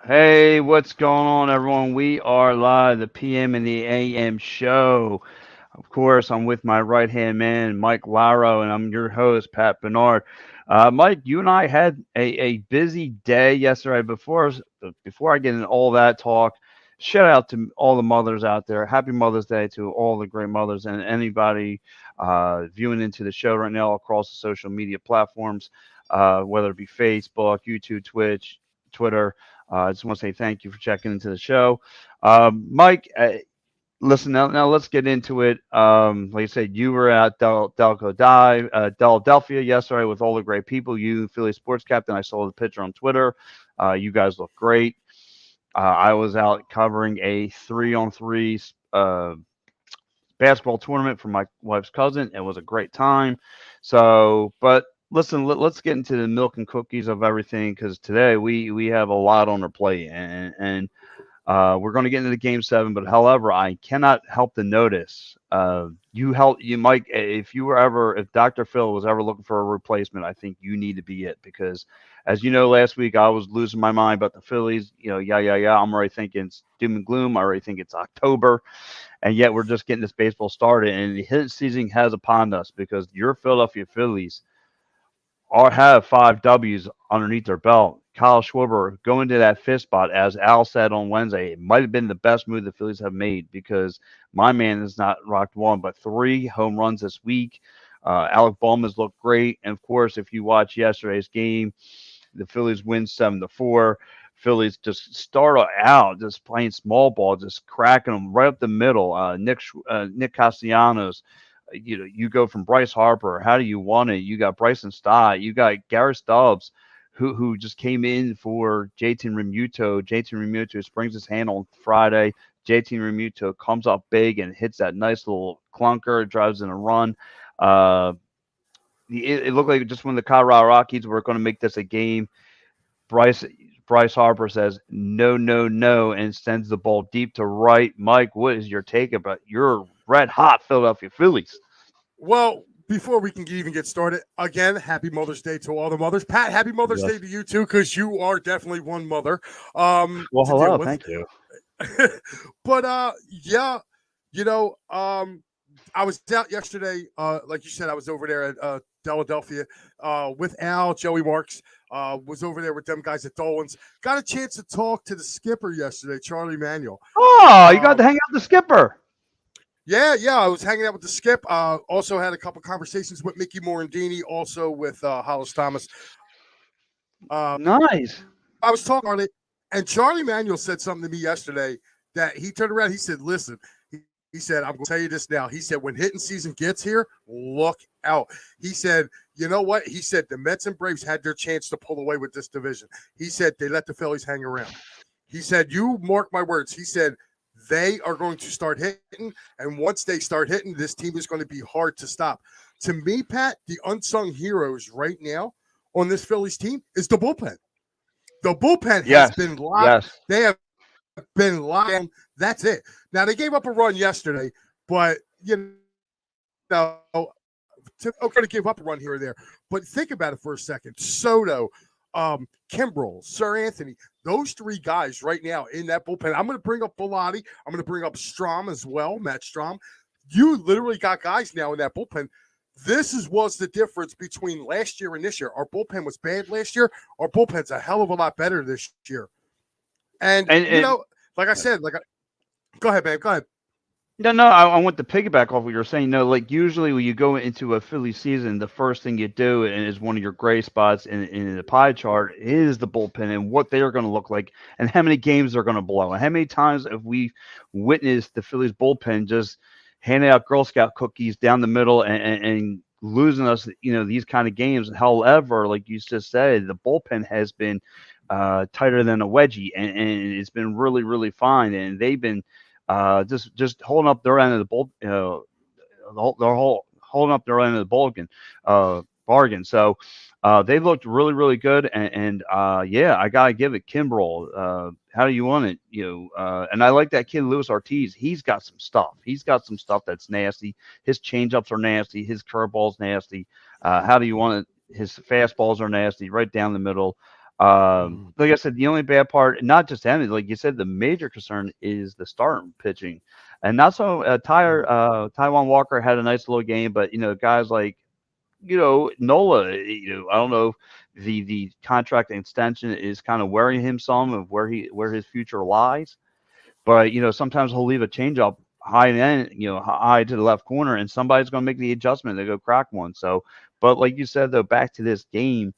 Hey, what's going on, everyone? We are live, the PM and the AM show. Of course, I'm with my right hand man, Mike Laro, and I'm your host, Pat Bernard. Mike, you and I had a busy day yesterday. Before I get into all that talk, shout out to all the mothers out there. Happy Mother's Day to all the great mothers and anybody viewing into the show right now across the social media platforms, whether it be Facebook, YouTube, Twitch, Twitter. I just want to say thank you for checking into the show. Mike, listen, now let's get into it. Like I said, you were at Philadelphia yesterday with all the great people. You, Philly sports captain, I saw the picture on Twitter. You guys look great. I was out covering a 3-on-3 basketball tournament for my wife's cousin. It was a great time. But listen, let's get into the milk and cookies of everything because today we have a lot on our plate, and we're going to get into the game seven. But however, I cannot help to notice you Mike, if Dr. Phil was ever looking for a replacement, I think you need to be it because as you know, last week I was losing my mind about the Phillies. Yeah. I'm already thinking it's doom and gloom. I already think it's October, and yet we're just getting this baseball started, and the hit season has upon us because your Philadelphia Phillies are have 5 Ws underneath their belt. Kyle Schwarber going to that fifth spot, as Al said on Wednesday, it might have been the best move the Phillies have made because my man has not rocked one but 3 home runs this week. Alec Bohm has looked great, and of course, if you watch yesterday's game, the Phillies win 7-4. Phillies just start out just playing small ball, just cracking them right up the middle. Nick Castellanos, you go from Bryce Harper. How do you want it? You got Bryson Stott. You got Garrett Stubbs, who just came in for JT Remuto. JT Remuto springs his hand on Friday. JT Remuto comes up big and hits that nice little clunker, drives in a run. Uh, it looked like just when the Colorado Rockies were going to make this a game, Bryce Bryce Harper says no, no, no, and sends the ball deep to right. Mike, what is your take about your red hot Philadelphia Phillies? Well, before we can even get started, again, happy Mother's Day to all the mothers. Pat, happy Mother's Yes. Day to you too, because you are definitely one mother Well, to deal hello. with. Thank you. But yeah, you know, I was out yesterday. Like you said, I was over there at Philadelphia with Al, Joey Marks. Was over there with them guys at Dolan's. Got a chance to talk to the skipper yesterday, Charlie Manuel. Oh, you got to Um, hang out with the skipper. yeah. I was hanging out with the skip. Also had a couple conversations with Mickey Morandini, also with Hollis Thomas. Nice. I was talking on it, and Charlie Manuel said something to me yesterday that he turned around. He said, "Listen," he said, "I'm going to tell you this now." He said, "When hitting season gets here, look out." He said, "You know what?" He said, "The Mets and Braves had their chance to pull away with this division." He said, "They let the Phillies hang around." He said, "You mark my words." He said, "They are going to start hitting, and once they start hitting, this team is going to be hard to stop." To me, Pat, the unsung heroes right now on this Phillies team is the bullpen. The bullpen has Yes. been locked. Yes. They have been locked down. That's it. Now they gave up a run yesterday, but okay to give up a run here or there. But think about it for a second. Soto, Kimbrel, Sir Anthony, those three guys right now in that bullpen. I'm going to bring up Bellotti. I'm going to bring up Strom as well, Matt Strom. You literally got guys now in that bullpen. Was the difference between last year and this year. Our bullpen was bad last year. Our bullpen's a hell of a lot better this year. And And like I said, go ahead, man. Go ahead. no, I want to piggyback off what you're saying. No, like usually when you go into a Philly season, the first thing you do, and is one of your gray spots in the pie chart, is the bullpen and what they are going to look like, and how many games they're going to blow, and how many times have we witnessed the Phillies bullpen just handing out Girl Scout cookies down the middle and losing us, these kind of games. However, like you just said, the bullpen has been tighter than a wedgie, and it's been really, really fine, and they've been just holding up their end of the bull, they're holding up their end of the bargain. So they looked really, really good, and yeah, I gotta give it Kimbrel. How do you want it? And I like that kid Luis Ortiz. He's got some stuff. He's got some stuff that's nasty. His changeups are nasty. His curveballs nasty. How do you want it? His fastballs are nasty, right down the middle. Mhm. Like I said, the only bad part, not just them, like you said, the major concern is the starting pitching, and not so. Mhm. Taiwan Walker had a nice little game, but guys like Nola, I don't know if the contract extension is kind of worrying him some of where his future lies. But sometimes he'll leave a changeup high end, high to the left corner, and somebody's going to make the adjustment to go crack one. So, but like you said though, back to this game,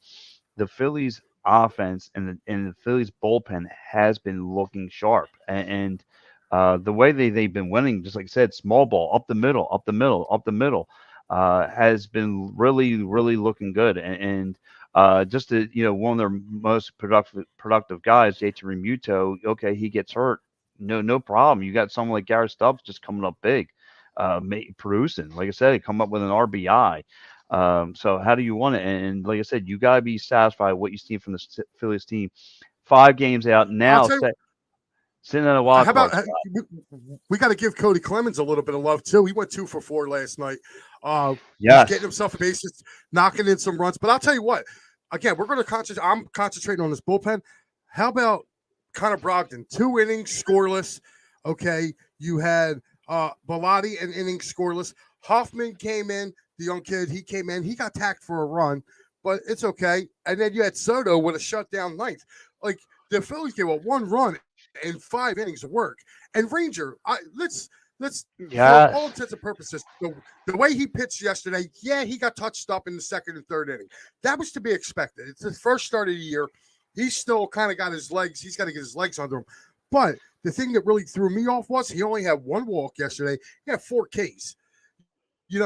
the Phillies offense and the Phillies bullpen has been looking sharp, and the way they've been winning, just like I said, small ball up the middle, up the middle, up the middle, has been really looking good, and just one of their most productive guys, JT Remuto. Okay, he gets hurt, no problem. You got someone like Garrett Stubbs just coming up big, producing. Like I said, he come up with an RBI. So how do you want it? And like I said, you gotta be satisfied with what you see from the Phillies team. 5 games out I'll now, tell you. sitting in a wild How about card spot. we got to give Cody Clemens a little bit of love too. He went 2 for 4 last night. He's getting Yes. himself a bases, knocking in some runs. But I'll tell you what. Again, we're going to concentrate. I'm concentrating on this bullpen. How about Connor Brogdon? 2 innings scoreless. Okay, you had Bellotti an inning scoreless. Hoffman came in, the young kid. He came in. He got tacked for a run, but it's okay. And then you had Soto with a shutdown ninth. Like the Phillies gave a 1 run in 5 innings of work. And Ranger, let's for all Yes. intents and purposes, the way he pitched yesterday, yeah, he got touched up in the second and third inning. That was to be expected. It's his first start of the year. He's still kind of got his legs. He's got to get his legs under him. But the thing that really threw me off was he only had 1 walk yesterday. He had 4 Ks.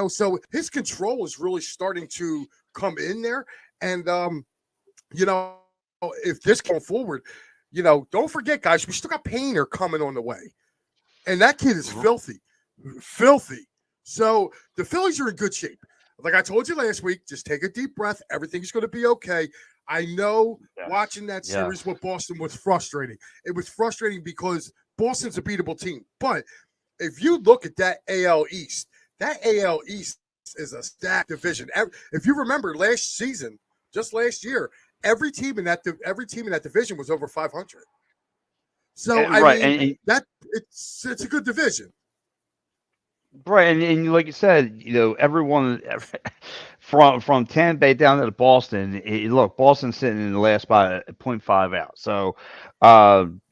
So his control is really starting to come in there. And if this going forward, don't forget, guys, we still got Painter coming on the way. And that kid is Mhm. filthy, filthy. So the Phillies are in good shape. Like I told you last week, just take a deep breath. Everything's going to be okay. I know Yes. watching that series Yes. with Boston was frustrating. It was frustrating because Boston's a beatable team. But if you look at that AL East is a stacked division. If you remember last season, just last year, every team in that division was over 500. So And, I right. mean And that it's a good division. right. And like you said, everyone from Tampa Bay down to Boston. Look, Boston's sitting in the last spot at point 0.5 out. So,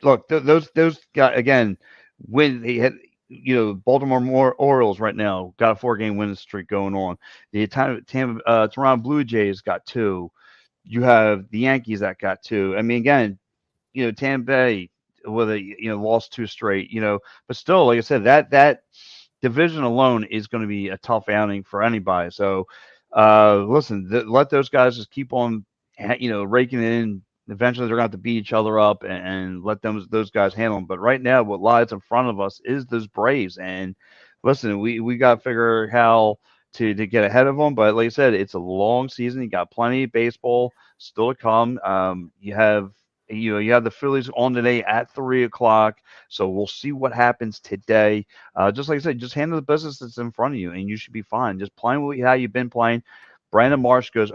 look, those guys again. When they had, Baltimore Orioles right now got a 4 game winning streak going on. The Toronto Blue Jays got two. You have the Yankees that got two. I mean, again, Tampa Bay with a lost two straight. But still, like I said, that division alone is going to be a tough outing for anybody. So, listen, let those guys just keep on, raking it in. Eventually, they're going to have to beat each other up and let those guys handle them. But right now, what lies in front of us is those Braves. And listen, we got to figure how to get ahead of them. But like I said, it's a long season. You got plenty of baseball still to come. You have the Phillies on today at 3 o'clock. So we'll see what happens today. Just like I said, just handle the business that's in front of you, and you should be fine. Just playing how you've been playing. Brandon Marsh goes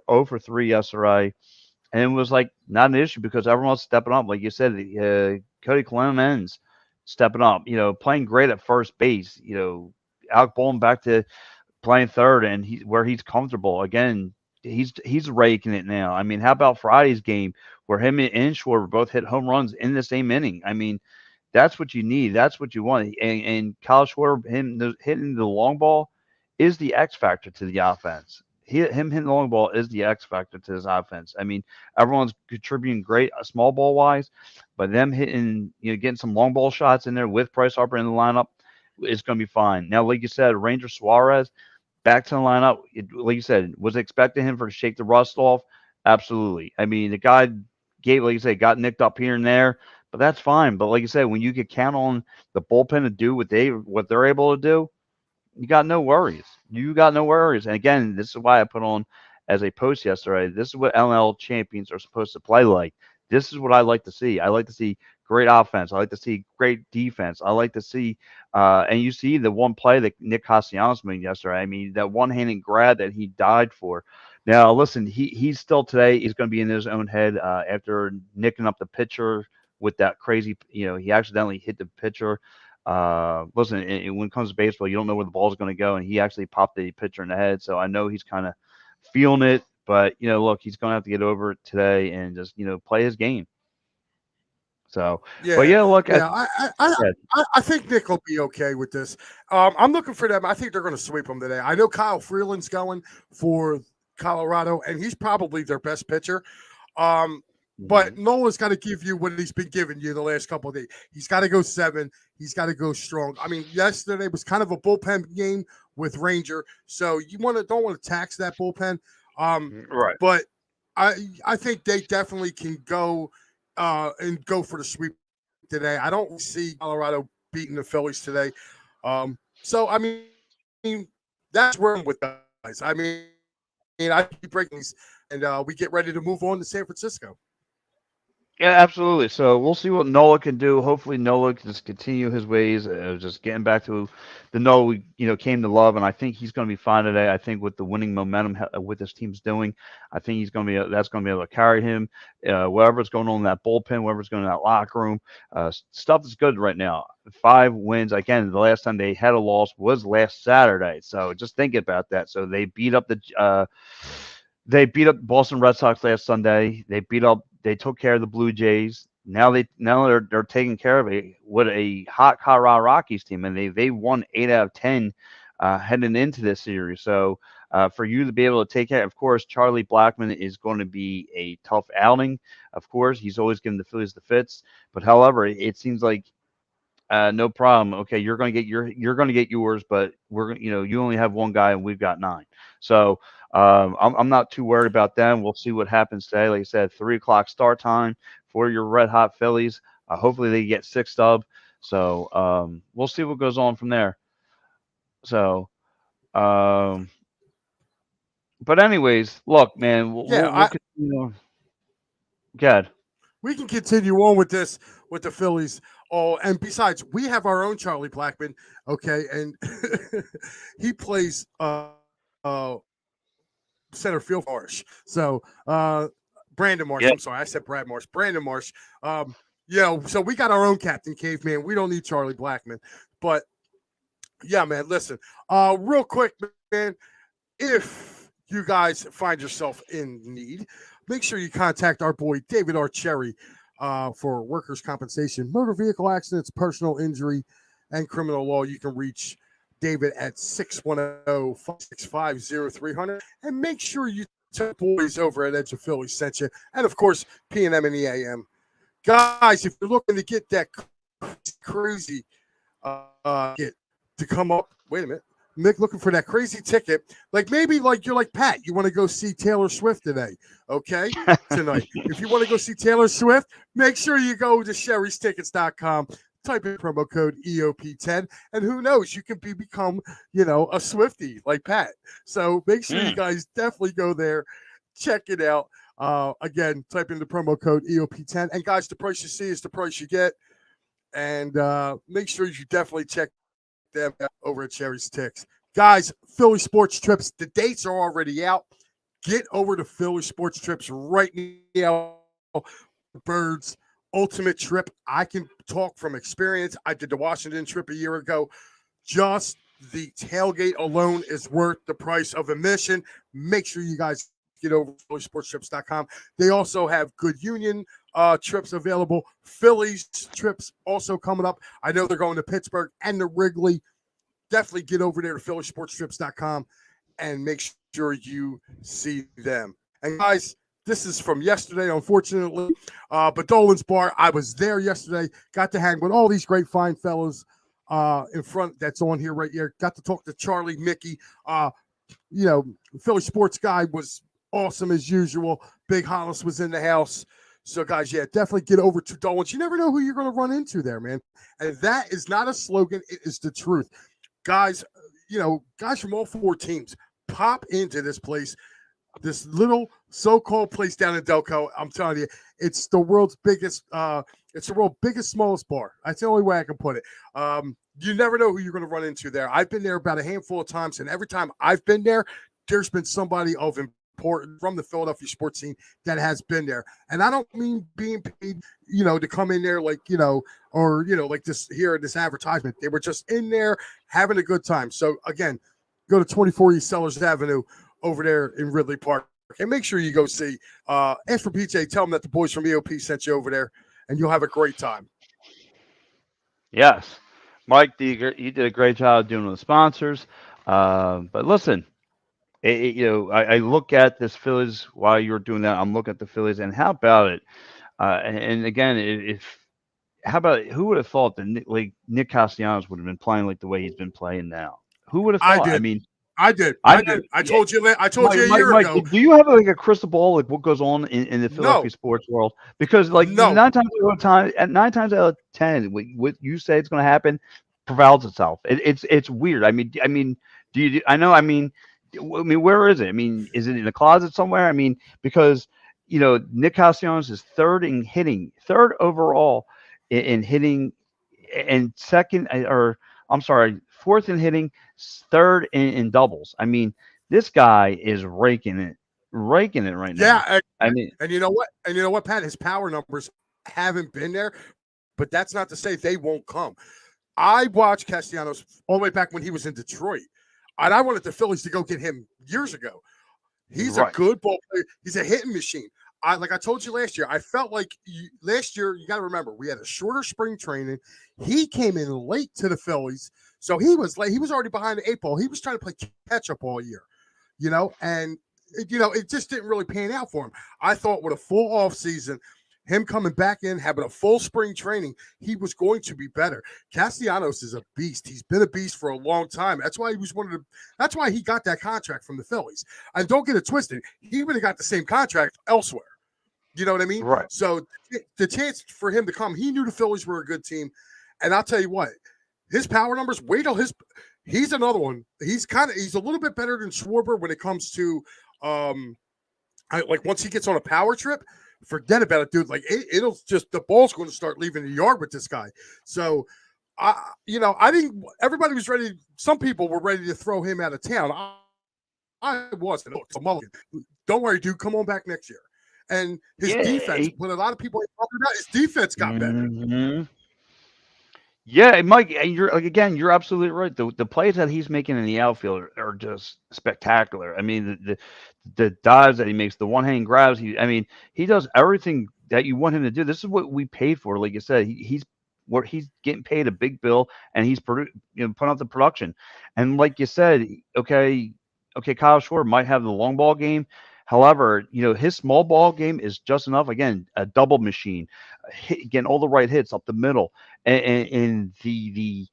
over 3 yesterday, and it was like not an issue because everyone's stepping up. Like you said, Cody Clemens stepping up. Playing great at first base. Alec Boehm back to playing third, and where he's comfortable again. He's raking it now. I mean, how about Friday's game where him and Schwarber both hit home runs in the same inning? I mean, that's what you need. That's what you want. And Kyle Schwarber, hitting the long ball is the X factor to the offense. Him hitting the long ball is the X factor to this offense. I mean, everyone's contributing great small ball wise, but them hitting, getting some long ball shots in there with Bryce Harper in the lineup is going to be fine. Now, like you said, Ranger Suarez back to the lineup. Like you said, was expecting him to shake the rust off. Absolutely. I mean, the guy like you said, got nicked up here and there, but that's fine. But like you said, when you can count on the bullpen to do what they're able to do, you got no worries. You got no worries. And again, this is why I put on as a post yesterday. This is what LNL champions are supposed to play like. This is what I like to see. I like to see great offense. I like to see great defense. I like to see, and you see the one play that Nick Castellanos made yesterday. I mean, that one-handed grab that he died for. Now, listen, he's still today. He's going to be in his own head after nicking up the pitcher with that crazy. He accidentally hit the pitcher. Listen, when it comes to baseball, you don't know where the ball's going to go, and he actually popped the pitcher in the head. So I know he's kind of feeling it, but look, he's going to have to get over it today and just play his game. So, but Yeah, yeah, look at yeah. yeah. I think Nick will be okay with this. I'm looking for them. I think they're going to sweep them today. I know Kyle Freeland's going for Colorado, and he's probably their best pitcher. But Mhm. Nolan's got to give you what he's been giving you the last couple of days. He's got to go 7. He's got to go strong. I mean, yesterday was kind of a bullpen game with Ranger, so you don't want to tax that bullpen. Right. But I think they definitely can go and go for the sweep today. I don't see Colorado beating the Phillies today. So I mean, that's where I'm with guys. I keep breaking these, and we get ready to move on to San Francisco. Yeah, absolutely. So we'll see what Nola can do. Hopefully, Nola can just continue his ways, just getting back to the Nola we came to love, and I think he's going to be fine today. I think with the winning momentum with this team's doing, I think he's going to be that's going to be able to carry him. Whatever's going on in that bullpen, whatever's going on in that locker room, stuff is good right now. 5 wins again. The last time they had a loss was last Saturday, so just think about that. So they beat up Boston Red Sox last Sunday. They took care of the Blue Jays. Now they're taking care of a hot Colorado Rockies team, and they won 8 out of 10 heading into this series. So for you to be able to take care, of course, Charlie Blackmon is going to be a tough outing. Of course, he's always giving the Phillies the fits, but however, it seems like no problem. Okay, you're going to get yours, but you only have one guy and we've got 9. So I'm not too worried about them. We'll see what happens today. Like I said, 3 o'clock start time for your red hot Phillies. Hopefully they get 6 stub. So we'll see what goes on from there. So, um, but anyways, look, man, Yeah, we'll continue. Good. we can continue on with this with the Phillies. Oh, and besides, we have our own Charlie Blackmon. Okay, and he plays center field for Marsh. So Brandon Marsh. I'm Yeah. sorry, I said Brad Marsh. Brandon Marsh. So we got our own Captain Caveman. We don't need Charlie Blackmon. But yeah, man, listen. Real quick, man, if you guys find yourself in need, make sure you contact our boy David R. Cherry for workers' compensation, motor vehicle accidents, personal injury, and criminal law. You can reach David at 610-565-0300. And make sure you tell the boys over at Edge of Philly sent you. And, of course, P&M and EAM. Guys, if you're looking to get that crazy get to come up, wait a minute. Nick looking for that crazy ticket. Like maybe like you're like Pat, you want to go see Taylor Swift today, okay? Tonight. If you want to go see Taylor Swift, make sure you go to sherrystickets.com, type in promo code EOP10, and who knows, you can become, a Swiftie like Pat. So make sure you guys definitely go there, check it out. Again, type in the promo code EOP10. And guys, the price you see is the price you get. And make sure you definitely check them out over at Cherry's Ticks. Guys, Philly Sports Trips, the dates are already out. Get over to Philly Sports Trips right now. Birds ultimate trip. I can talk from experience. I did the Washington trip a year ago. Just the tailgate alone is worth the price of admission. Make sure you guys get over to phillysportstrips.com. They also have Good Union trips available. Phillies trips also coming up. I know they're going to Pittsburgh and the Wrigley. Definitely get over there to phillysportstrips.com and make sure you see them. And guys, this is from yesterday, unfortunately. But Dolan's Bar, I was there yesterday. Got to hang with all these great fine fellows in front that's on here right here. Got to talk to Charlie, Mickey. Philly Sports Guy was awesome as usual. Big Hollis was in the house. So, guys, yeah, definitely get over to Dolan's. You never know who you're going to run into there, man. And that is not a slogan. It is the truth. Guys, guys from all 4 teams pop into this place, this little so-called place down in Delco. I'm telling you, it's the world's biggest, smallest bar. That's the only way I can put it. You never know who you're going to run into there. I've been there about a handful of times, and every time I've been there, there's been somebody of important from the Philadelphia sports scene that has been there. And I don't mean being paid, to come in there like, or, like this here in this advertisement. They were just in there having a good time. So again, go to 24 East Sellers Avenue over there in Ridley Park. And make sure you go see. Ask for PJ. Tell them that the boys from EOP sent you over there, and you'll have a great time. Yes, Mike, you did a great job doing the sponsors. But listen, I look at this Phillies while you're doing that. I'm looking at the Phillies, and how about it? And again, if how about it, who would have thought that Nick Castellanos would have been playing like the way he's been playing now? Who would have I thought? I did. mean, I did. I I do. did. I told you. I told Mike, you a Mike, year Mike, ago. do you have like a crystal ball, like what goes on in the Philadelphia No, sports world? Because like no. nine times out of 10, what you say it's going to happen prevails itself. It's weird. I mean, do you? I know. I mean, where is it? I mean, is it in a closet somewhere? I mean, because Nick Castellanos is third overall in hitting, and second, or I'm sorry, fourth in hitting, third in doubles. I mean, this guy is raking it right Yeah, now. and, I mean, and you know what? And you know what, Pat? His power numbers haven't been there, but that's not to say they won't come. I watched Castellanos all the way back when he was in Detroit, and I wanted the Phillies to go get him years ago. He's a right, good ball player. He's a hitting machine. Like I told you last year, I felt like last year, you got to remember, we had a shorter spring training. He came in late to the Phillies. So he was late. He was already behind the eight ball. He was trying to play catch up all year, and it just didn't really pan out for him. I thought with a full off season, him coming back in, having a full spring training, he was going to be better. Castellanos is a beast. He's been a beast for a long time. That's why that's why he got that contract from the Phillies. And don't get it twisted. He would have got the same contract elsewhere. You know what I mean? right. So the chance for him to come, he knew the Phillies were a good team. And I'll tell you what, his power numbers, wait till he's another one. He's a little bit better than Schwarber when it comes to like once he gets on a power trip, forget about it, dude. Like it'll just, the ball's going to start leaving the yard with this guy. So I think everybody was ready. Some people were ready to throw him out of town. I wasn't. Don't worry, dude. Come on back next year. And his defense, when a lot of people are talking about, his defense got better. Mm-hmm. Yeah, Mike, you're absolutely right. The plays that he's making in the outfield are just spectacular. I mean, the dives that he makes, the one hand grabs. He does everything that you want him to do. This is what we paid for. Like you said, he's getting paid a big bill, and he's putting out the production. And like you said, okay, Kyle Schwarber might have the long ball game. However, his small ball game is just enough. Again, a double machine, getting all the right hits up the middle, and the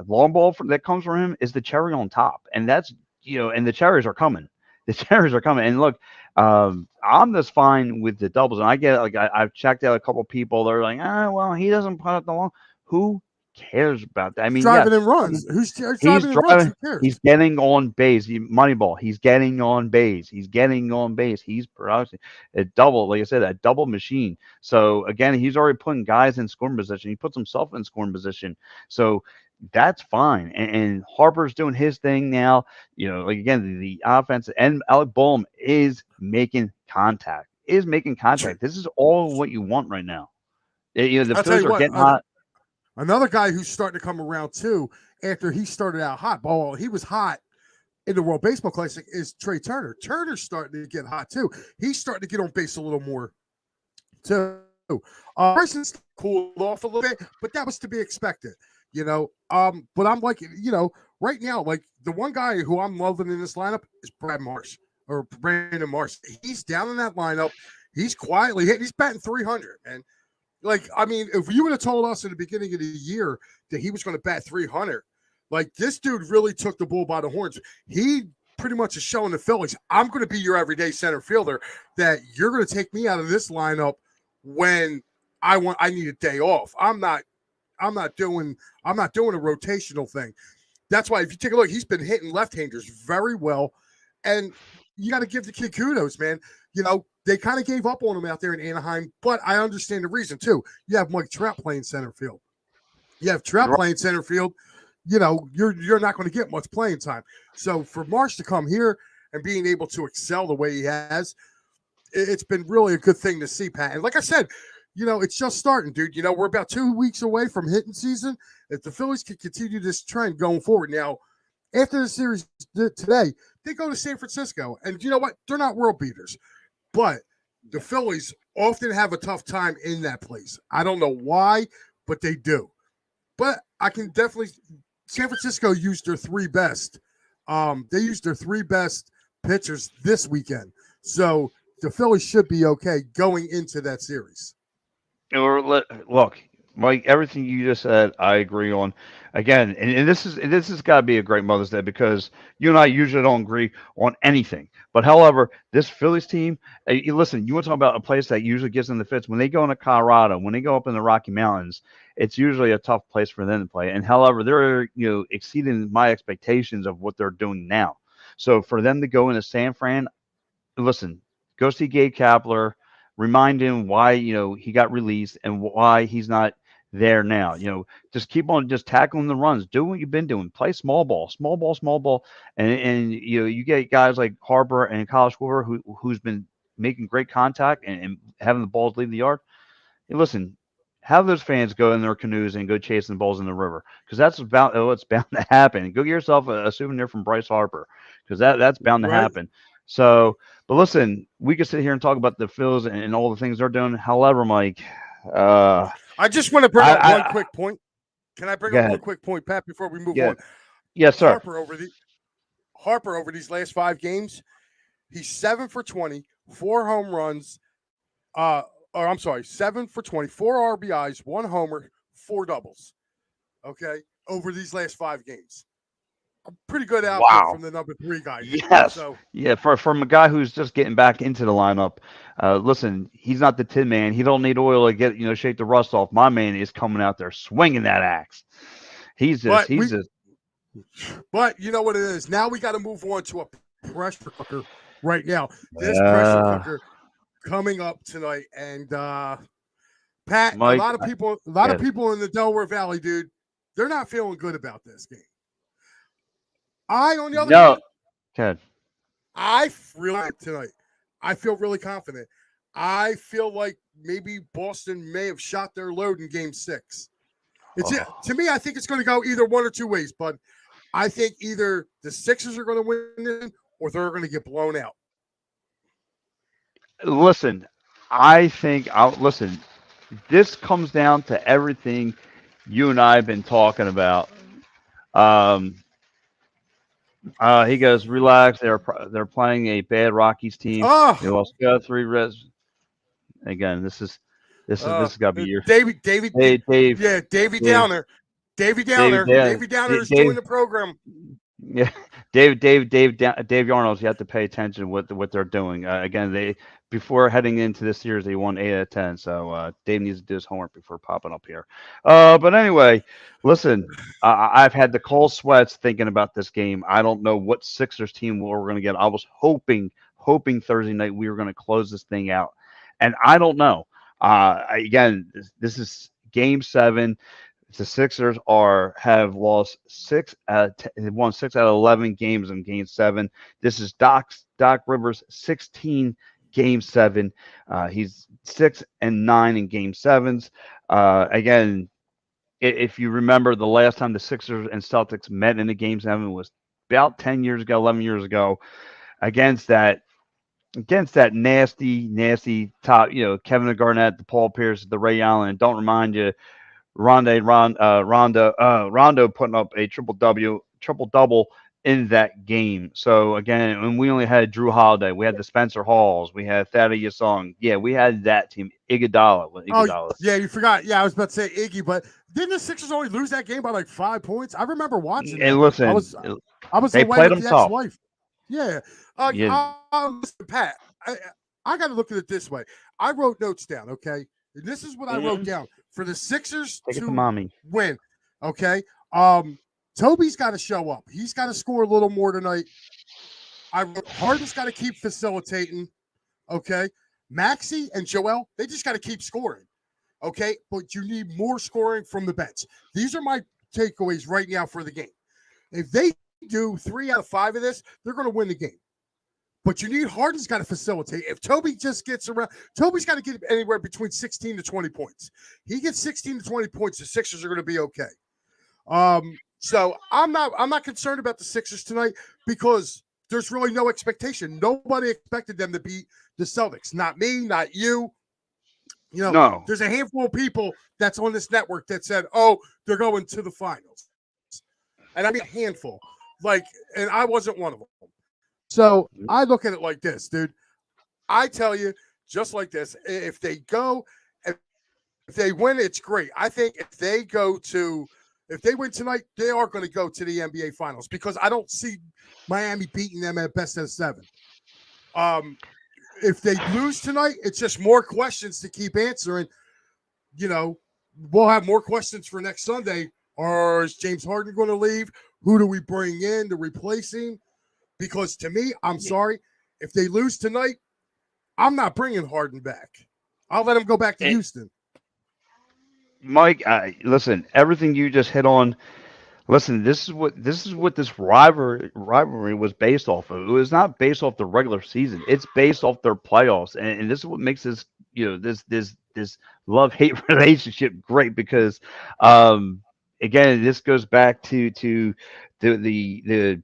long ball that comes from him is the cherry on top. And that's and the cherries are coming. The cherries are coming. And look, I'm just fine with the doubles. And I get I've checked out a couple people. They're like, well, he doesn't put up the long. Who cares about that? I mean, driving yes, in runs. Who's he's driving in runs? Who driving. cares? He's getting on base. Moneyball. He's getting on base. He's getting on base. He's producing a double. Like I said, a double machine. So again, he's already putting guys in scoring position. He puts himself in scoring position. So that's fine. And Harper's doing his thing now. Like again, the offense, and Alec Boehm is making contact. This is all what you want right now. The Phillies are getting hot. Another guy who's starting to come around too, after he started out hot, he was hot in the World Baseball Classic, is Trey Turner. Turner's starting to get hot too. He's starting to get on base a little more too. Parsons cooled off a little bit, but that was to be expected, But I'm like, right now, like the one guy who I'm loving in this lineup is Brandon Marsh. He's down in that lineup. He's quietly hitting. He's batting 300, man. Like, I mean, if you would have told us in the beginning of the year that he was going to bat 300, like this dude really took the bull by the horns. He pretty much is showing the Phillies, I'm going to be your everyday center fielder, that you're going to take me out of this lineup when I need a day off. I'm not doing a rotational thing. That's why if you take a look, he's been hitting left-handers very well, and you got to give the kid kudos, man. They kind of gave up on him out there in Anaheim, but I understand the reason too. You have Mike Trout playing center field. You're not going to get much playing time. So for Marsh to come here and being able to excel the way he has, it's been really a good thing to see, Pat. And like I said, it's just starting, dude. We're about 2 weeks away from hitting season. If the Phillies can continue this trend going forward, now after the series today, they go to San Francisco, and you know what? They're not world beaters, but the Phillies often have a tough time in that place. I don't know why, but they do. But I can definitely. San Francisco used their three best. They used their three best pitchers this weekend, so the Phillies should be okay going into that series. Look, Mike, everything you just said, I agree on. Again, and this has got to be a great Mother's Day because you and I usually don't agree on anything. But however, this Phillies team, listen, you want to talk about a place that usually gives them the fits when they go into Colorado, when they go up in the Rocky Mountains. It's usually a tough place for them to play. And however, they're exceeding my expectations of what they're doing now. So for them to go into San Fran, listen, go see Gabe Kapler, remind him why he got released and why he's not there now. Just keep on just tackling the runs. Do what you've been doing. Play small ball, small ball, small ball, and you get guys like Harper and Kyle Schwarber who's been making great contact and having the balls leave the yard. Hey, listen. Have those fans go in their canoes and go chasing balls in the river because that's about what's bound to happen. Go get yourself a souvenir from Bryce Harper because that's bound to Right. happen. So, but listen, we could sit here and talk about the Phils and all the things they're doing. However, Mike, I just want to bring up one quick point. Can I bring up one quick point, Pat, before we move on? Yes, sir. Harper over these last 5 games, he's 7 for 20, 4 home runs. Or I'm sorry, 7 for 20, 4 RBIs, 1 homer, 4 doubles. Okay, over these last 5 games. A pretty good output from the number 3 guy. Yes. So, yeah, from a guy who's just getting back into the lineup. Listen, he's not the Tin Man. He don't need oil to get shake the rust off. My man is coming out there swinging that axe. But you know what it is. Now we got to move on to a pressure cooker right now. This pressure cooker coming up tonight, and Pat, Mike, a lot of people in the Delaware Valley, dude, they're not feeling good about this game. On the other hand, I really tonight. I feel really confident. I feel like maybe Boston may have shot their load in Game 6. To me, I think it's going to go either one or two ways, but I think either the Sixers are going to win it or they're going to get blown out. Listen, listen. This comes down to everything you and I have been talking about. He goes, relax. They're playing a bad Rockies team. They lost 3 reds. Again, this has got to be your Davey Downer. Davey Downer is doing the program. Yeah, Dave Yarnold. You have to pay attention to what they're doing. Again, before heading into this series, they won 8 out of 10. So Dave needs to do his homework before popping up here. But anyway, listen, I've had the cold sweats thinking about this game. I don't know what Sixers team we're going to get. I was hoping Thursday night we were going to close this thing out, and I don't know. Again, this is Game 7. The Sixers have lost 6 out of 10, won 6 out of 11 games in Game 7. This is Doc Rivers' 16 Game 7. He's 6-9 in Game 7s. Again, if you remember, the last time the Sixers and Celtics met in a Game 7 was about 10 years ago, 11 years ago, against that nasty top, Kevin Garnett, the Paul Pierce, the Ray Allen. Don't remind you. Rondo putting up a triple double in that game. So again, and we only had Drew Holiday, we had the Spencer Halls, we had Thaddeus Young. Yeah, we had that team. Iguodala. Oh, yeah, you forgot. Yeah, I was about to say Iggy, but didn't the Sixers only lose that game by like 5 points? I remember watching. And listen, I was they away played with them the tough. ex-wife. Yeah. Listen, Pat, I got to look at it this way. I wrote notes down. Okay, and this is what I wrote down. For the Sixers to win, okay? Toby's got to show up. He's got to score a little more tonight. Harden's got to keep facilitating, okay? Maxey and Joel, they just got to keep scoring, okay? But you need more scoring from the bench. These are my takeaways right now for the game. If they do 3 out of 5 of this, they're going to win the game, But you need Harden's got to facilitate. If Toby just gets around, Toby's got to get anywhere between 16 to 20 points. He gets 16 to 20 points, the Sixers are going to be okay. So I'm not concerned about the Sixers tonight because there's really no expectation. Nobody expected them to beat the Celtics. Not me, not you. No. There's a handful of people that's on this network that said, "Oh, they're going to the finals," and I mean a handful. And I wasn't one of them. So I look at it like this, dude. I tell you, just like this, if they win, it's great. I think if they win tonight, they are going to go to the NBA Finals because I don't see Miami beating them at best of 7. If they lose tonight, it's just more questions to keep answering. We'll have more questions for next Sunday. Or is James Harden going to leave? Who do we bring in to replace him? Because to me, I'm sorry, if they lose tonight, I'm not bringing Harden back. I'll let him go back to Houston. Mike, listen, everything you just hit on. Listen, this is what this rivalry was based off of. It was not based off the regular season. It's based off their playoffs, and this is what makes this this love hate relationship great because, again, this goes back to the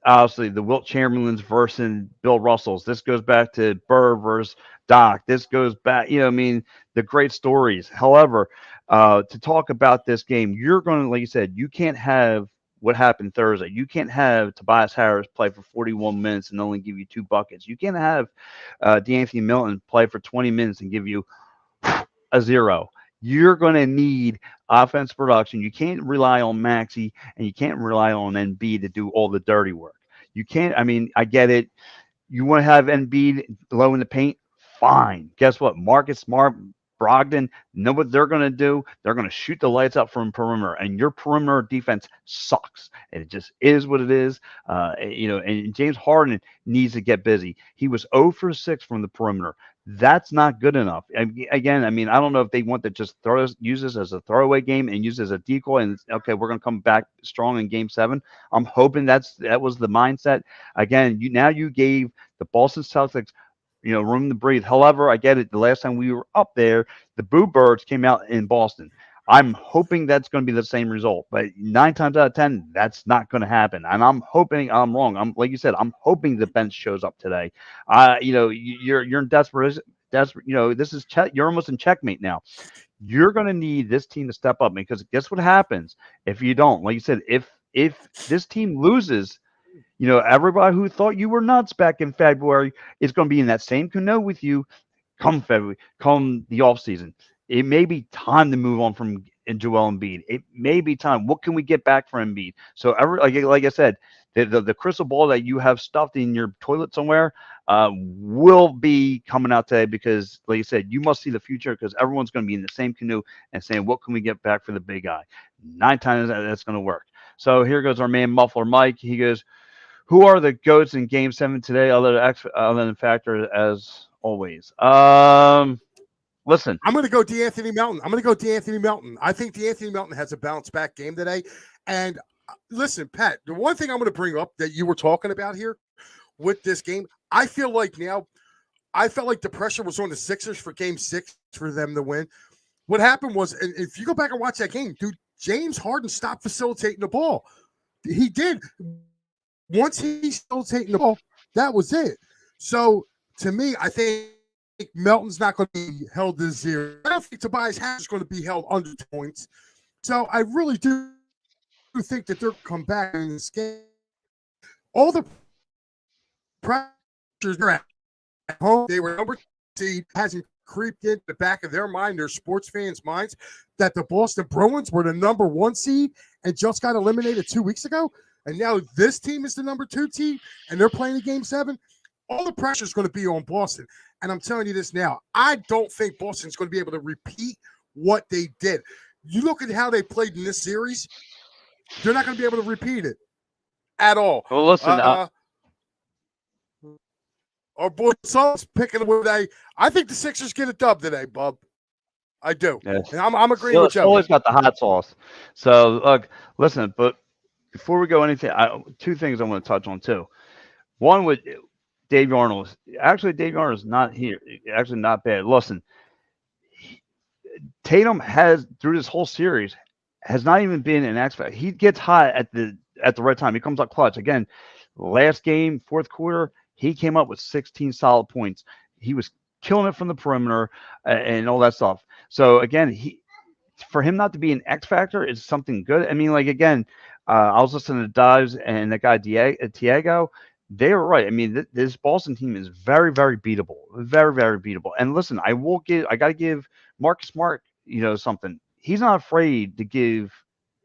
obviously the Wilt Chamberlains versus Bill Russells. This goes back to Burr versus Doc. This goes back, the great stories. However, to talk about this game, you're going to, like you said, you can't have what happened Thursday. You can't have Tobias Harris play for 41 minutes and only give you 2 buckets. You can't have DeAnthony Melton play for 20 minutes and give you a 0. You're going to need offense production. You can't rely on Maxey and you can't rely on Embiid to do all the dirty work. You can't. I mean, I get it. You want to have Embiid low in the paint? Fine. Guess what? Marcus Smart, Brogdon, know what they're going to do? They're going to shoot the lights out from perimeter, and your perimeter defense sucks. And it just is what it is. And James Harden needs to get busy. He was 0 for 6 from the perimeter. That's not good enough. Again, I mean, I don't know if they want to just use this as a throwaway game and use it as a decoy. And okay, we're going to come back strong in Game 7. I'm hoping that was the mindset. Again, you gave the Boston Celtics room to breathe. However, I get it. The last time we were up there, the Boo Birds came out in Boston. I'm hoping that's going to be the same result, but 9 times out of 10, that's not going to happen. And I'm hoping I'm wrong. I'm like you said, I'm hoping the bench shows up today. You're in desperate. This is you're almost in checkmate now. You're going to need this team to step up because guess what happens if you don't? Like you said, if this team loses, everybody who thought you were nuts back in February is going to be in that same canoe with you come February, come the offseason. It may be time to move on from Joel Embiid. It may be time. What can we get back from Embiid? So, like I said, the crystal ball that you have stuffed in your toilet somewhere will be coming out today because, like you said, you must see the future because everyone's going to be in the same canoe and saying, what can we get back for the big guy? 9 times that's going to work. So here goes our man Muffler Mike. He goes, who are the GOATs in Game 7 today other than factors as always? Listen. I'm going to go DeAnthony Melton. I think DeAnthony Melton has a bounce back game today. And listen, Pat, the one thing I'm going to bring up that you were talking about here with this game, I felt like the pressure was on the Sixers for Game 6 for them to win. What happened was, and if you go back and watch that game, dude, James Harden stopped facilitating the ball. He did. Once he's facilitating the ball, that was it. So, to me, I think Melton's not going to be held to 0. I don't think Tobias Harris is going to be held under points. So I really do think that they're going to come back in this game. All the pressures are at home. They were number 2 seed. Hasn't creeped into the back of their mind, their sports fans' minds, that the Boston Bruins were the number 1 seed and just got eliminated 2 weeks ago. And now this team is the number 2 team and they're playing in Game 7. All the pressure is going to be on Boston. And I'm telling you this now, I don't think Boston's going to be able to repeat what they did. You look at how they played in this series, they're not going to be able to repeat it at all. Well, listen, our boy Saul's picking up today. I think the Sixers get a dub today, bub. I do. Yes. And I'm agreeing with you. Always got the hot sauce. So, look, listen, but before we go anything, 2 things I want to touch on, too. One would Dave Arnold. Actually, Dave Arnold is not here. Actually, not bad. Listen, Tatum has through this whole series has not even been an X factor. He gets hot at the right time. He comes up clutch. Again, last game, fourth quarter, he came up with 16 solid points. He was killing it from the perimeter and all that stuff. So again, he for him not to be an X factor is something good. I mean, like again, I was listening to Dives and the guy Tiago. They were right. I mean, this Boston team is very, very beatable, very, very beatable. And listen, I got to give Marcus Smart, something. He's not afraid to give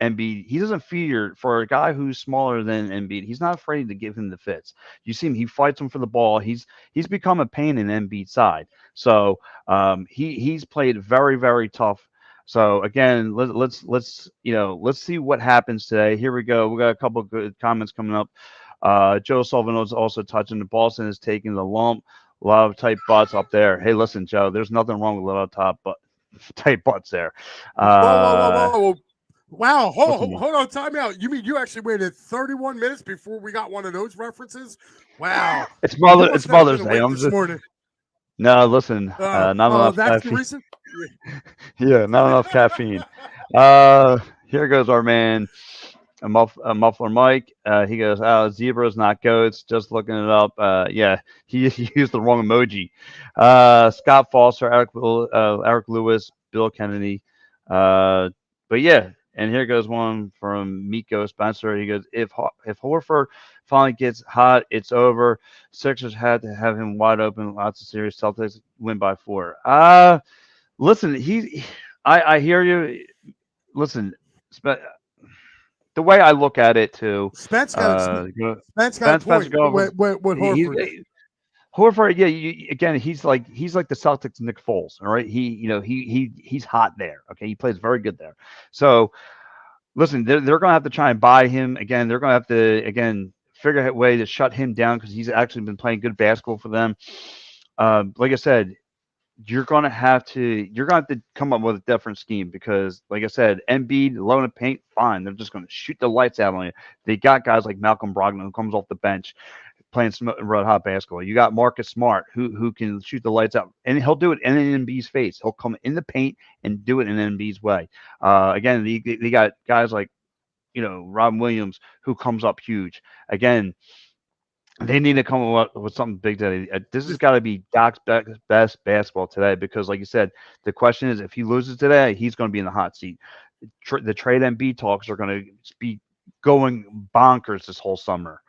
Embiid. He doesn't fear for a guy who's smaller than Embiid. He's not afraid to give him the fits. You see him; he fights him for the ball. He's become a pain in Embiid's side. So he's played very, very tough. So again, let's see what happens today. Here we go. We got a couple of good comments coming up. Joe Sullivan was also touching the Boston is taking the lump. A lot of tight butts up there. Hey, listen, Joe, there's nothing wrong with a little tight butts there. Whoa. Wow, hold on, time out. You mean you actually waited 31 minutes before we got one of those references? Wow. It's Mother's Day. I'm just morning. No, listen, not enough that's caffeine. the reason? Yeah, not enough caffeine. Here goes our man, a muffler Mike. He goes, zebras, not goats. Just looking it up. Yeah, he used the wrong emoji. Scott Foster, Eric Lewis, Bill Kennedy. But yeah, and here goes one from Miko Spencer. He goes, if Horford finally gets hot, it's over. Sixers had to have him wide open. Lots of series. Celtics win by 4. Listen, I hear you. Listen, the way I look at it too. Spence got a point with Horford. Horford, yeah. Again, he's like the Celtics' Nick Foles. All right, he's hot there. Okay, he plays very good there. So, listen, they're going to have to try and buy him again. They're going to have to figure out a way to shut him down because he's actually been playing good basketball for them. Like I said, you're going to have to come up with a different scheme because, like I said, Embiid, low in the paint, fine. They're just going to shoot the lights out on you. They got guys like Malcolm Brogdon who comes off the bench playing some red hot basketball. You got Marcus Smart who can shoot the lights out, and he'll do it in Embiid's face. He'll come in the paint and do it in Embiid's way. Again, they got guys like Robin Williams who comes up huge. Again, they need to come up with something big today. This has got to be Doc's best basketball today because, like you said, the question is if he loses today, he's going to be in the hot seat. The trade Embiid talks are going to be going bonkers this whole summer.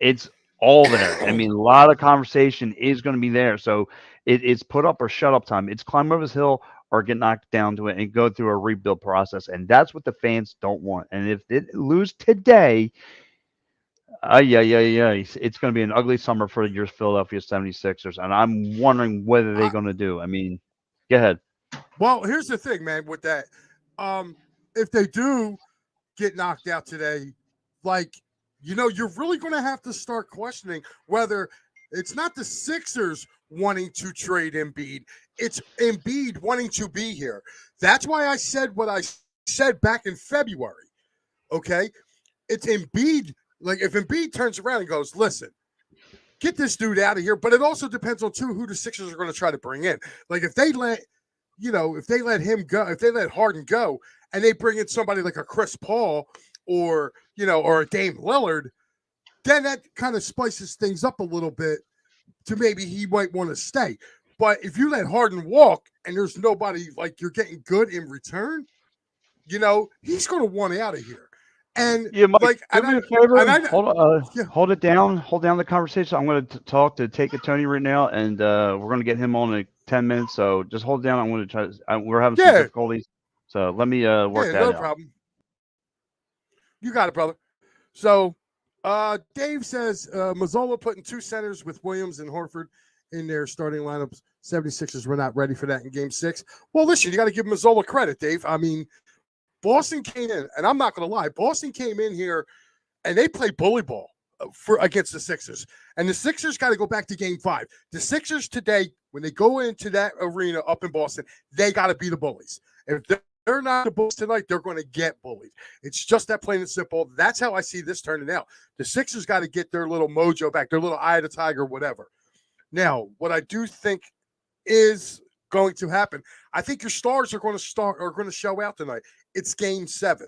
It's all there. I mean, a lot of conversation is going to be there. So it's put up or shut up time. It's climb over this hill or get knocked down to it and go through a rebuild process. And that's what the fans don't want. And if they lose today, it's going to be an ugly summer for your Philadelphia 76ers. And I'm wondering what are they going to do. I mean, go ahead. Well, here's the thing, man, with that. If they do get knocked out today, you're really going to have to start questioning whether it's not the Sixers wanting to trade Embiid. It's Embiid wanting to be here. That's why I said what I said back in February. Okay? It's Embiid. Like, if Embiid turns around and goes, listen, get this dude out of here. But it also depends on, too, who the Sixers are going to try to bring in. Like, if they let him go, if they let Harden go, and they bring in somebody like a Chris Paul or a Dame Lillard, then that kind of spices things up a little bit to maybe he might want to stay. But if you let Harden walk and there's nobody like you're getting good in return, he's going to want out of here. And yeah, Mike, do me a favor. Hold it down. Hold down the conversation. I'm going to talk to Take It Tony right now, and we're going to get him on in 10 minutes. So just hold down. I'm going to try. We're having some difficulties. So let me work that out. No problem. You got it, brother. So Dave says Mazzola putting 2 centers with Williams and Horford in their starting lineups. 76ers were not ready for that in Game 6. Well, listen, you got to give Mazzola credit, Dave. I mean, Boston came in, and I'm not going to lie, Boston came in here, and they played bully ball against the Sixers. And the Sixers got to go back to Game 5. The Sixers today, when they go into that arena up in Boston, they got to be the bullies. If they're not the Bulls tonight, they're going to get bullied. It's just that plain and simple. That's how I see this turning out. The Sixers got to get their little mojo back, their little eye of the tiger, whatever. Now, what I do think is going to happen, I think your stars are going to show out tonight. It's game 7.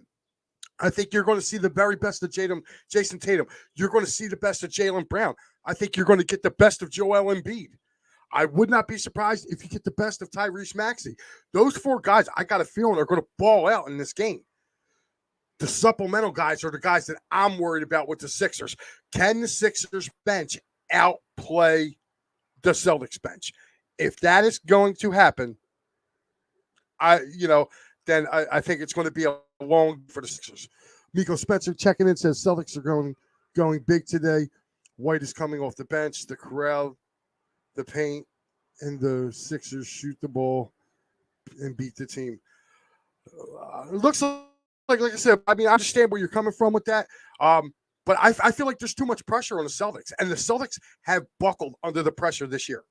I think you're going to see the very best of Jason Tatum. You're going to see the best of Jaylen Brown. I think you're going to get the best of Joel Embiid. I would not be surprised if you get the best of Tyrese Maxey. Those 4 guys, I got a feeling, are going to ball out in this game. The supplemental guys are the guys that I'm worried about with the Sixers. Can the Sixers bench outplay the Celtics bench? If that is going to happen, then I think it's going to be a long for the Sixers. Miko Spencer checking in says Celtics are going big today. White is coming off the bench. The crowd, the paint, and the Sixers shoot the ball and beat the team. It looks like I said, I mean, I understand where you're coming from with that. But I feel like there's too much pressure on the Celtics. And the Celtics have buckled under the pressure this year.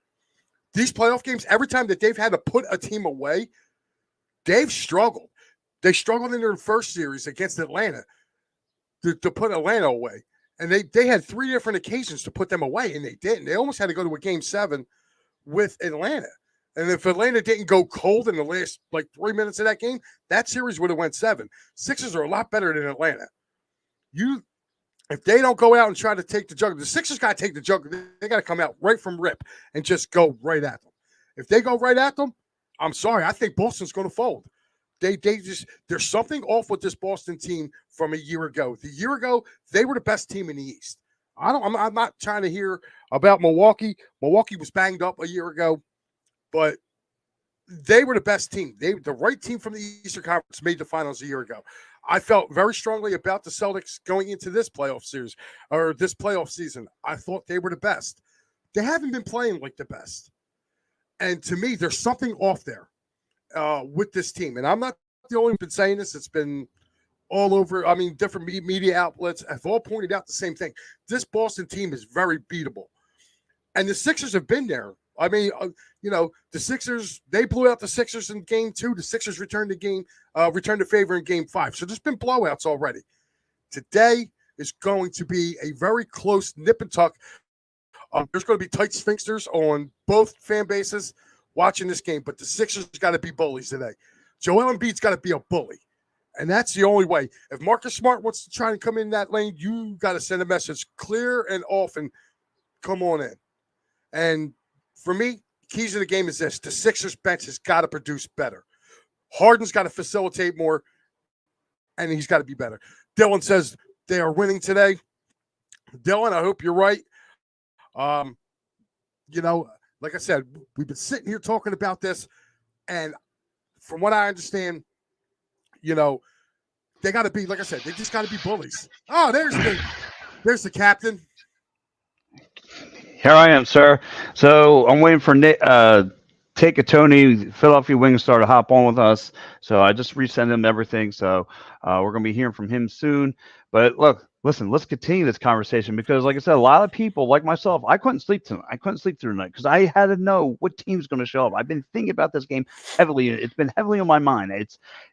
These playoff games, every time that they've had to put a team away, they've struggled. They struggled in their first series against Atlanta to put Atlanta away. And they had 3 different occasions to put them away, and they didn't. They almost had to go to a game 7 with Atlanta. And if Atlanta didn't go cold in the last 3 minutes of that game, that series would have went 7. Sixers are a lot better than Atlanta. If they don't go out and try to take the jugger, the Sixers got to take the jugger. They got to come out right from rip and just go right at them. If they go right at them, I'm sorry, I think Boston's going to fold. There's something off with this Boston team from a year ago. The year ago, they were the best team in the East. I'm not trying to hear about Milwaukee. Milwaukee was banged up a year ago, but they were the best team. The right team from the Eastern Conference made the finals a year ago. I felt very strongly about the Celtics going into this playoff series or this playoff season. I thought they were the best. They haven't been playing like the best. And to me, there's something off there with this team. And I'm not the only one been saying this. It's been all over. I mean, different media outlets have all pointed out the same thing. This Boston team is very beatable. And the Sixers have been there. I mean, the Sixers, they blew out the Sixers in game 2. The Sixers returned the favor in game 5. So there's been blowouts already. Today is going to be a very close nip and tuck. There's going to be tight sphincters on both fan bases watching this game, but the Sixers got to be bullies today. Joel Embiid's got to be a bully, and that's the only way. If Marcus Smart wants to try and come in that lane, you got to send a message clear and often, come on in. And for me, keys of the game is this. The Sixers bench has got to produce better. Harden's got to facilitate more, and he's got to be better. Dylan says they are winning today. Dylan, I hope you're right. Like I said, we've been sitting here talking about this, and from what I understand, they got to be, like I said, they just got to be bullies. Oh, there's the captain. Here I am, sir. So I'm waiting for Nick, Take a Tony, Philadelphia Wings star, to hop on with us. So I just resend him everything. So we're going to be hearing from him soon. But listen, let's continue this conversation because, like I said, a lot of people, like myself, I couldn't sleep tonight. I couldn't sleep through the night because I had to know what team's going to show up. I've been thinking about this game heavily. It's been heavily on my mind.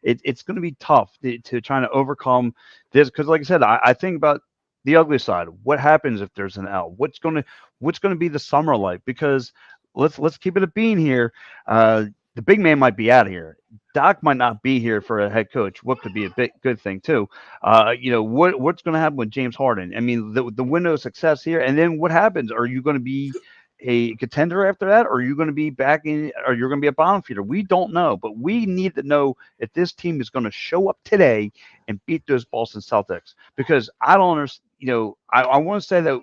It's going to be tough to try to overcome this because, like I said, I think about the ugly side. What happens if there's an L? What's going to be the summer like? Because let's keep it a bean here. The big man might be out of here. Doc might not be here for a head coach. What could be a good thing too. What's going to happen with James Harden? I mean, the window of success here, and then what happens? Are you going to be a contender after that, or are you going to be back in, or you're going to be a bottom feeder? We don't know, but we need to know if this team is going to show up today and beat those Boston Celtics. Because I don't understand. I want to say that.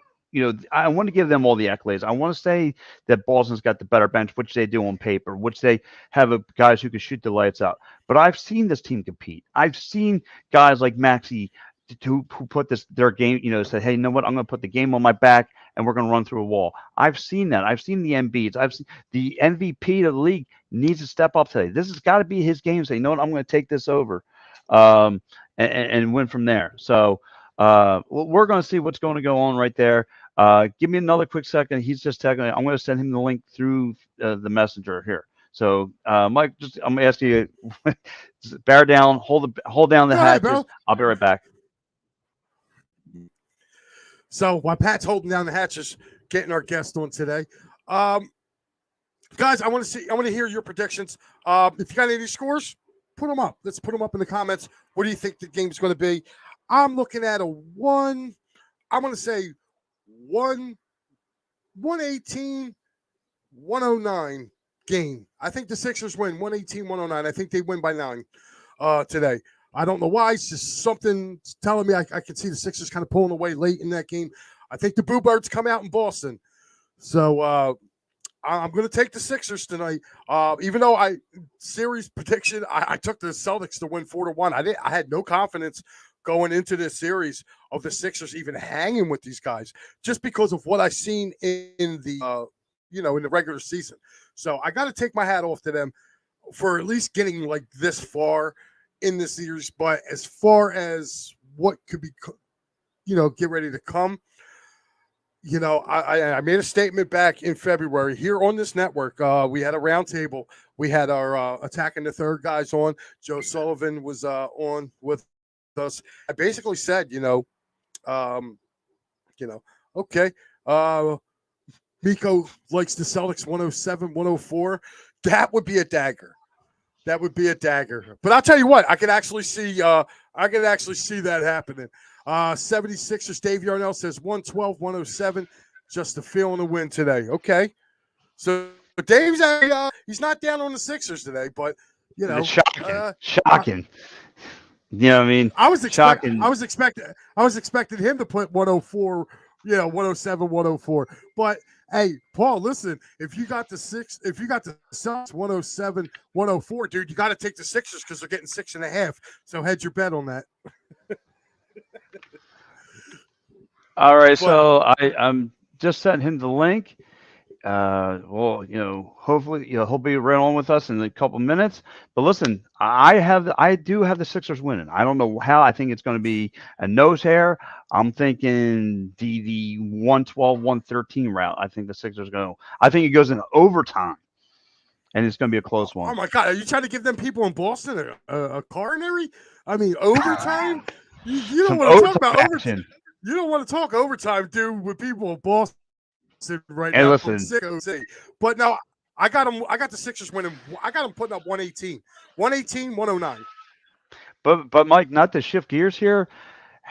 I want to give them all the accolades. I want to say that Boston's got the better bench, which they do on paper, which they have guys who can shoot the lights out. But I've seen this team compete. I've seen guys like Maxey who put their game, said, hey, you know what? I'm going to put the game on my back and we're going to run through a wall. I've seen that. I've seen the Embiids. I've seen the MVP of the league needs to step up today. This has got to be his game. Say, you know what? I'm going to take this over and win from there. So we're going to see what's going to go on right there. Give me another quick second. He's just texting. I'm going to send him the link through the messenger here. So, Mike, I'm gonna ask you, bear down, hold down the Go ahead, hatches. bro. I'll be right back. So while Pat's holding down the hatches, getting our guest on today, um, guys, I want to hear your predictions. If you got any scores, put them up. Let's put them up in the comments. What do you think the game's going to be? I'm looking at a one. I'm going to say one 118 109 game. I think the Sixers win 118 109. I think they win by 9 today. I don't know why. It's just something telling me I can see the Sixers kind of pulling away late in that game. I think the Boo Birds come out in Boston. So I'm going to take the Sixers tonight. Even though series prediction, I took the Celtics to win 4-1. I had no confidence going into this series of the Sixers even hanging with these guys, just because of what I seen in the in the regular season. So I got to take my hat off to them for at least getting like this far in the series. But as far as what could be, get ready to come. I made a statement back in February here on this network. We had a roundtable. We had our attacking the third guys on. Joe Sullivan was on with us. I basically said, okay. Miko likes the Celtics 107, 104. That would be a dagger. That would be a dagger. But I'll tell you what, I can actually see that happening. 76ers, Dave Yarnell says 112, 107. Just a feeling to win today. Okay. So Dave's he's not down on the Sixers today, but It's shocking. You know what I mean? I was expecting him to put 104, 107, 104. But hey, Paul, listen, if you got the Celtics 107, 104, dude, you got to take the Sixers because they're getting 6.5. So hedge your bet on that. All right, so I'm just sending him the link. Well, hopefully, he'll be right on with us in a couple minutes. But listen, I do have the Sixers winning. I don't know how. I think it's going to be a nose hair. I'm thinking the 112, 113 route. I think the Sixers go. I think it goes into overtime, and it's going to be a close one. Oh my God, are you trying to give them people in Boston a coronary? I mean, overtime. You don't want to talk about overtime. You don't want to talk overtime, dude, with people in Boston right now. Listen, but no, I got them. I got the Sixers winning. I got them putting up 118, 109. But Mike, not to shift gears here.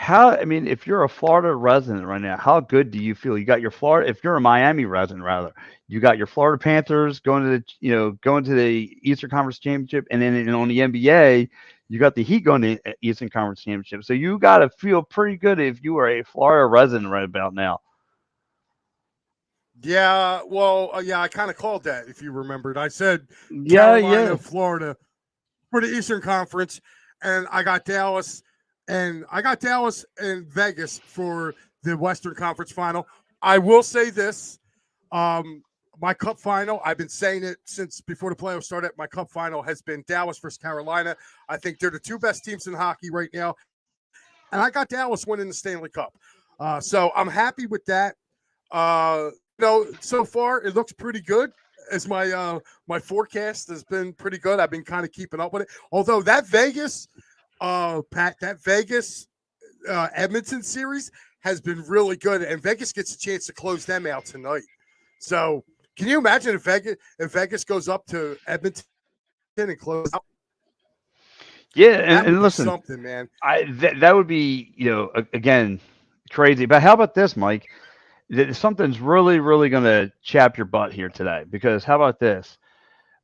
If you're a Florida resident right now, how good do you feel? You got your Florida. If you're a Miami resident, rather, you got your Florida Panthers going to the Eastern Conference Championship, and then on the NBA, you got the Heat going to the Eastern Conference Championship. So you got to feel pretty good if you are a Florida resident right about now. Yeah, well, I kind of called that, if you remembered. I said Carolina, Florida for the Eastern Conference, and I got Dallas and Vegas for the Western Conference final. I will say this, my cup final, I've been saying it since before the playoffs started, my cup final has been Dallas versus Carolina. I think they're the two best teams in hockey right now, and I got Dallas winning the Stanley Cup. So I'm happy with that. So far it looks pretty good. As my forecast has been pretty good. I've been kind of keeping up with it. Although that Vegas, Edmonton series has been really good, and Vegas gets a chance to close them out tonight. So, can you imagine if Vegas goes up to Edmonton and close out? Yeah, and listen, something, man. That would be again crazy. But how about this, Mike? Something's really, really going to chap your butt here today, because how about this?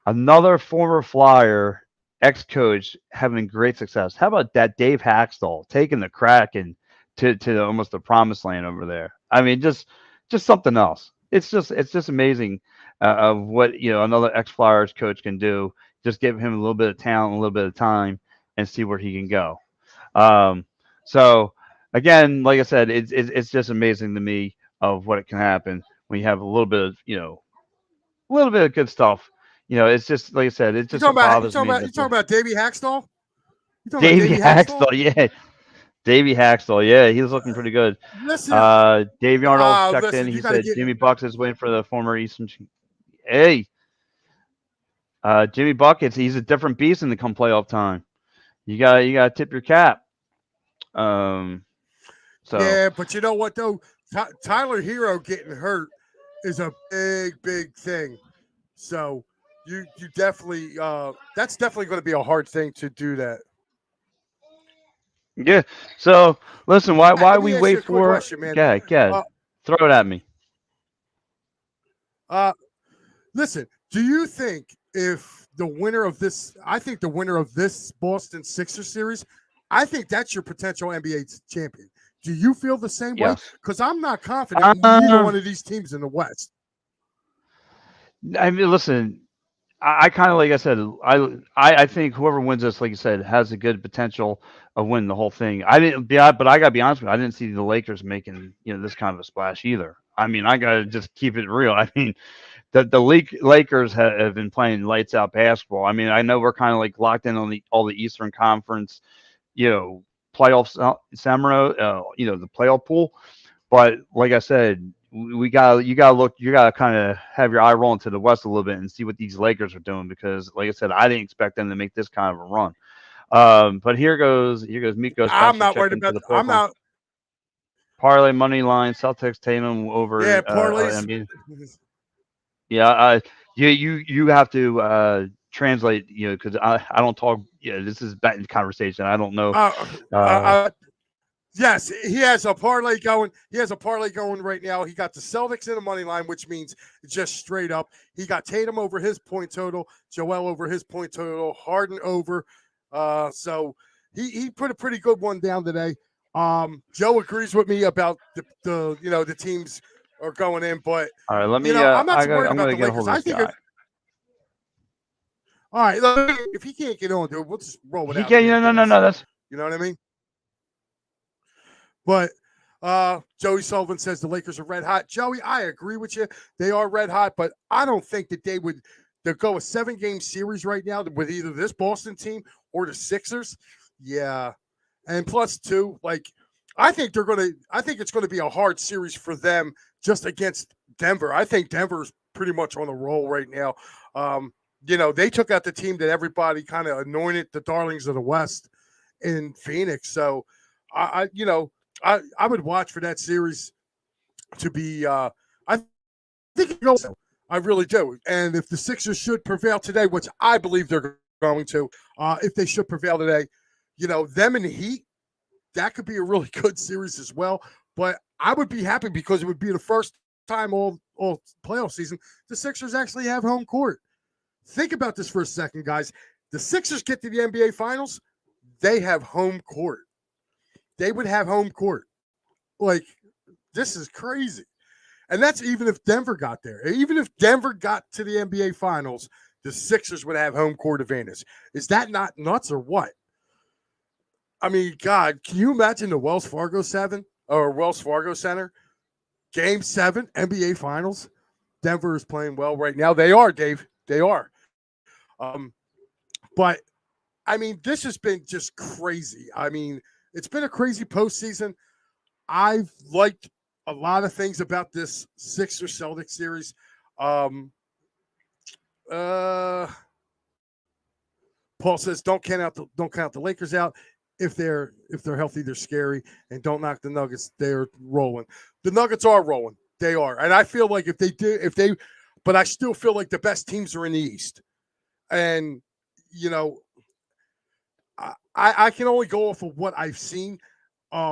Another former Flyer ex-coach having great success. How about that Dave Haxtell taking the Kraken to almost the promised land over there? I mean, just something else. It's just amazing of what another ex-Flyers coach can do. Just give him a little bit of talent, a little bit of time, and see where he can go. So again, like I said, it's just amazing to me of what it can happen when you have a little bit of good stuff. It's just like I said, it just bothers me. You talking about Davey Haxtell? Davey Haxtell, yeah. Davey Haxtell, yeah, he's looking pretty good. Listen, Dave Arnold checked in. He said Jimmy Bucks is waiting for the former Eastern. Hey, Jimmy buckets. He's a different beast in the come playoff time. You gotta tip your cap. Um, so Yeah, but you know what though? Tyler Hero getting hurt is a big thing. So you definitely that's definitely going to be a hard thing to do that. yeah. So listen, why Let me we ask you wait a quick for? question, man. Go, Uh, throw it at me. uh, Listen, do you think if the winner of this, I think the winner of this Boston Sixers series, I think that's your potential NBA champion. Do you feel the same way? Yes. Because I'm not confident in either Uh, one of these teams in the West. I mean, listen. I kind of like I said. I think whoever wins this, like you said, has a good potential of winning the whole thing. I didn't be, but I gotta be honest with you. I didn't see the Lakers making this kind of a splash either. I mean, I gotta just keep it real. I mean, the Lakers have been playing lights out basketball. I mean, I know we're kind of like locked in on all the Eastern Conference, you know, playoffs, the playoff pool. But like I said, you gotta kind of have your eye rolling to the west a little bit and see what these Lakers are doing because, like I said, I didn't expect them to make this kind of a run. But here goes Miko I'm Spencer not worried checking to about. the I'm program. not. Parlay money line, Celtics Tatum Yeah, over parlays. Embiid. Yeah, you have to translate, because I don't talk. Yeah, this is back in conversation. I don't know. Uh, uh, Uh, uh, yes, he has a parlay going. He has a parlay going right now. He got the Celtics in the money line, which means just straight up. He got Tatum over his point total, Joel over his point total, Harden over. So he put a pretty good one down today. Joe agrees with me about the teams are going in, but all right, let me. I'm not so worried I'm about gonna the get a Lakers. hold of I this think guy. all right, if he can't get on, dude, we'll just roll He without him can't. here No, no, no, because no. That's you know what I mean. But Joey Sullivan says the Lakers are red hot. Joey, I agree with you. They are red hot, but I don't think that they would go a 7-game series right now with either this Boston team or the Sixers. Yeah. And plus two, like I think it's gonna be a hard series for them just against Denver. I think Denver's pretty much on the roll right now. They took out the team that everybody kind of anointed the darlings of the West in Phoenix. So I would watch for that series to be. I think it goes. I really do. And if the Sixers should prevail today, which I believe they're going to, if they should prevail today, them and the Heat, that could be a really good series as well. But I would be happy because it would be the first time all playoff season the Sixers actually have home court. Think about this for a second, guys. The Sixers get to the NBA Finals, they have home court. They would have home court. Like, this is crazy. And that's even if Denver got there. Even if Denver got to the NBA Finals, the Sixers would have home court advantage. Is that not nuts or what? I mean, God, can you imagine the Wells Fargo Center, Game 7, NBA Finals? Denver is playing well right now. They are, Dave. They are. But I mean, this has been just crazy. I mean, it's been a crazy postseason. I've liked a lot of things about this Sixers Celtics series. Uh, Paul says don't count the Lakers out. If they're healthy, they're scary, and don't knock the Nuggets. They're rolling. The Nuggets are rolling. They are, and I feel like but I still feel like the best teams are in the East, and I can only go off of what I've seen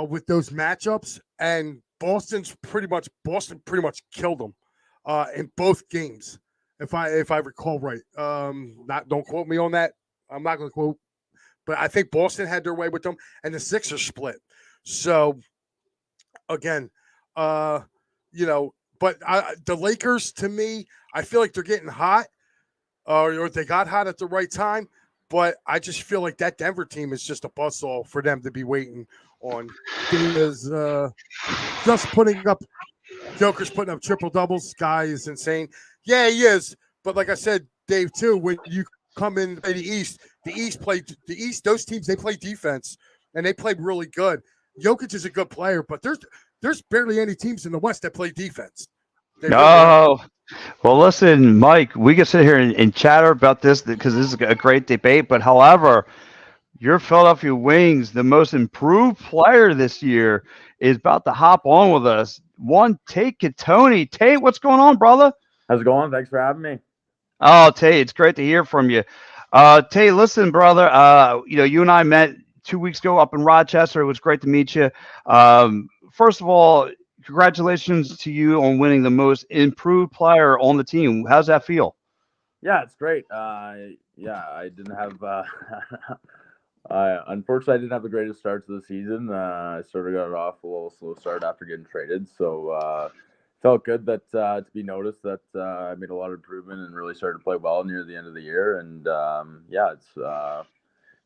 with those matchups, and Boston pretty much killed them in both games, if I recall right. Don't quote me on that. I'm not going to quote, but I think Boston had their way with them, and the Sixers split. So again, but the Lakers, to me, I feel like they're getting hot, or they got hot at the right time. But I just feel like that Denver team is just a buzzsaw for them to be waiting on. Because just Joker's putting up triple doubles. Guy is insane. Yeah, he is. But like I said, Dave, too, when you come in the East, those teams, they play defense, and they play really good. Jokic is a good player, but there's barely any teams in the West that play defense. They really no. are. Well, listen, Mike, we can sit here and chatter about this because this is a great debate. But however, your Philadelphia Wings, the most improved player this year, is about to hop on with us. One, Tate Katoni. Tate, what's going on, brother? How's it going? Thanks for having me. Oh, Tate, it's great to hear from you. Tate, listen, brother. You and I met 2 weeks ago up in Rochester. It was great to meet you. First of all, congratulations to you on winning the most improved player on the team. How's that feel? Yeah, it's great. Yeah, I didn't have. I unfortunately I didn't have the greatest start to the season. I sort of got it off a little slow start after getting traded, so felt good that to be noticed that I made a lot of improvement and really started to play well near the end of the year. And yeah,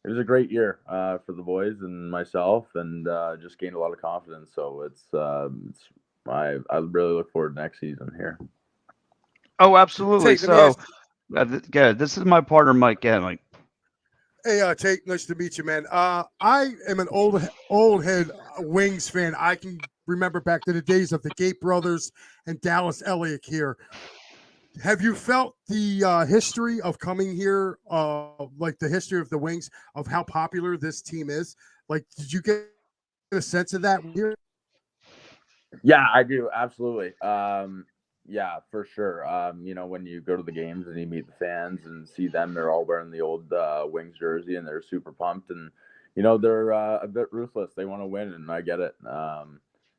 it was a great year for the boys and myself, and just gained a lot of confidence. So I really look forward to next season here. Oh, absolutely. Tate, let me So, ask. good. This is my partner, Mike. Yeah, Mike. Hey, Tate, nice to meet you, man. I am an old head Wings fan. I can remember back to the days of the Gate brothers and Dallas Elliott here. Have you felt the history of coming here, like the history of the Wings, of how popular this team is? Like, did you get a sense of that here? Yeah, I do absolutely. Yeah, for sure. When you go to the games and you meet the fans and see them, they're all wearing the old Wings jersey and they're super pumped, and they're a bit ruthless. They want to win, and I get it.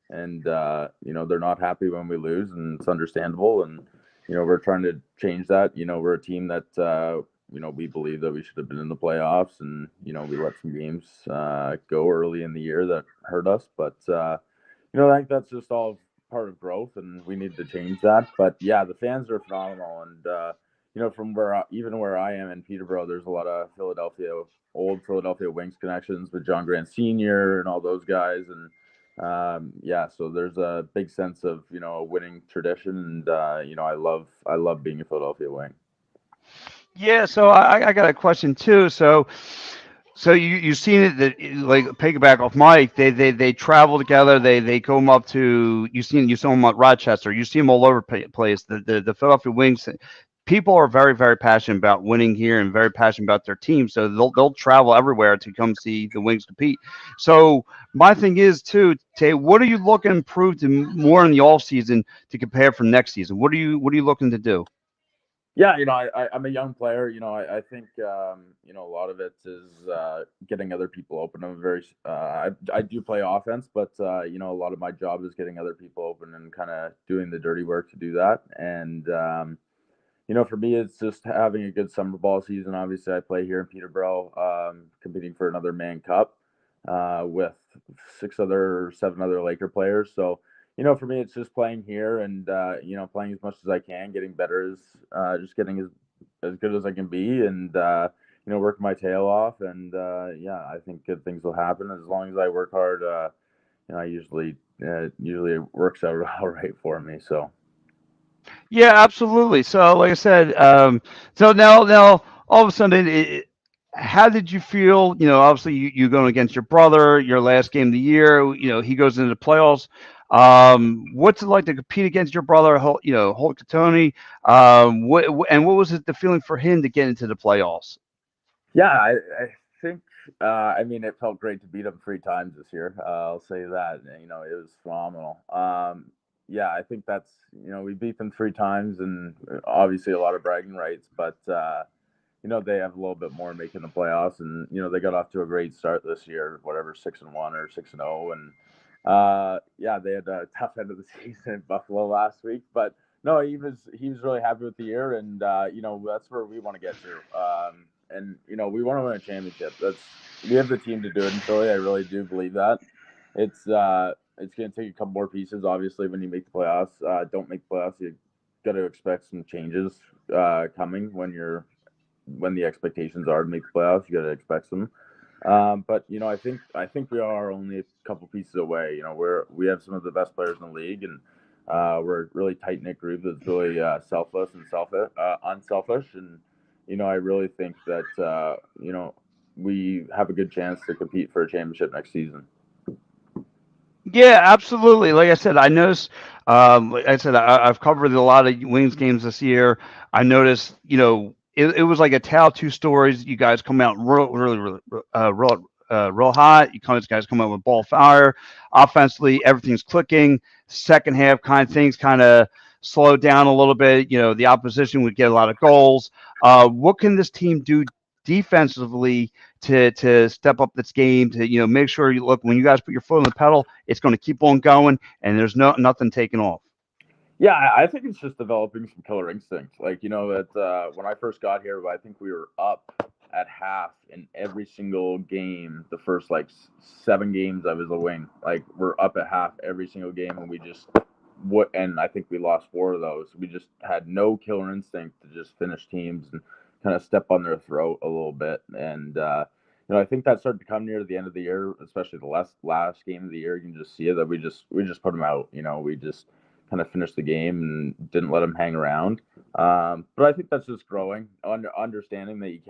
And they're not happy when we lose, and it's understandable. And we're trying to change that. We're a team that we believe that we should have been in the playoffs, and we let some games go early in the year that hurt us, but. I think that's just all part of growth, and we need to change that. But yeah, the fans are phenomenal, and from even where I am in Peterborough, there's a lot of old Philadelphia Wings connections with John Grant Sr. and all those guys, and yeah, so there's a big sense of a winning tradition, and I love being a Philadelphia Wing. Yeah, so I got a question too. So you seen it that like piggyback off Mike, they travel together. They come up to you saw them at Rochester. You see them all over place. The Philadelphia Wings. People are very very passionate about winning here and very passionate about their team. So they'll travel everywhere to come see the Wings compete. So my thing is too, Tay, what are you looking to improve to more in the off season to compare for next season? What are you looking to do? Yeah, I'm a young player. I think a lot of it is getting other people open. I do play offense, but a lot of my job is getting other people open and kind of doing the dirty work to do that. And for me, it's just having a good summer ball season. Obviously, I play here in Peterborough, competing for another Man Cup with 7 other Laker players. So, for me, it's just playing here and playing as much as I can, getting better just getting as good as I can be, and working my tail off. And yeah, I think good things will happen as long as I work hard. I usually it works out all right for me. So. Yeah, absolutely. So, like I said, so now, all of a sudden, how did you feel? Obviously, you going against your brother, your last game of the year. He goes into the playoffs. What's it like to compete against your brother? Holt Catoni. What was it the feeling for him to get into the playoffs? Yeah, I think. I mean, it felt great to beat them 3 times this year. I'll say that. It was phenomenal. Yeah, I think that's we beat them 3 times, and obviously a lot of bragging rights. But they have a little bit more making the playoffs, and they got off to a great start this year. Whatever, 6-1 or 6-0, and yeah, they had a tough end of the season in Buffalo last week, but no, he was really happy with the year, and that's where we want to get to. And we want to win a championship. We have the team to do it in Philly. I really do believe that. It's going to take a couple more pieces. Obviously, when you make the playoffs, don't make the playoffs, you got to expect some changes coming when the expectations are to make the playoffs. You got to expect them. But I think we are only a couple pieces away. We have some of the best players in the league, and we're a really tight knit group that's really selfless and unselfish. And I really think that we have a good chance to compete for a championship next season. Yeah, absolutely. Like I said, I noticed. Like I said, I've covered a lot of Wings games this year. I noticed, it was like a tale of two stories. You guys come out real hot. Guys come out with ball fire. Offensively, everything's clicking. Second half, kind of things kind of slowed down a little bit. The opposition would get a lot of goals. What can this team do defensively to step up this game, to make sure you look, when you guys put your foot on the pedal, it's going to keep on going and there's nothing taking off? Yeah, I think it's just developing some killer instinct. Like, that when I first got here, I think we were up at half in every single game. The first like 7 games I was a wing, like we're up at half every single game, and we just and I think we lost 4 of those. We just had no killer instinct to just finish teams and kind of step on their throat a little bit. And I think that started to come near the end of the year, especially the last game of the year. You can just see it that we just put them out. We just kind of finished the game and didn't let them hang around. But I think that's just growing, understanding that you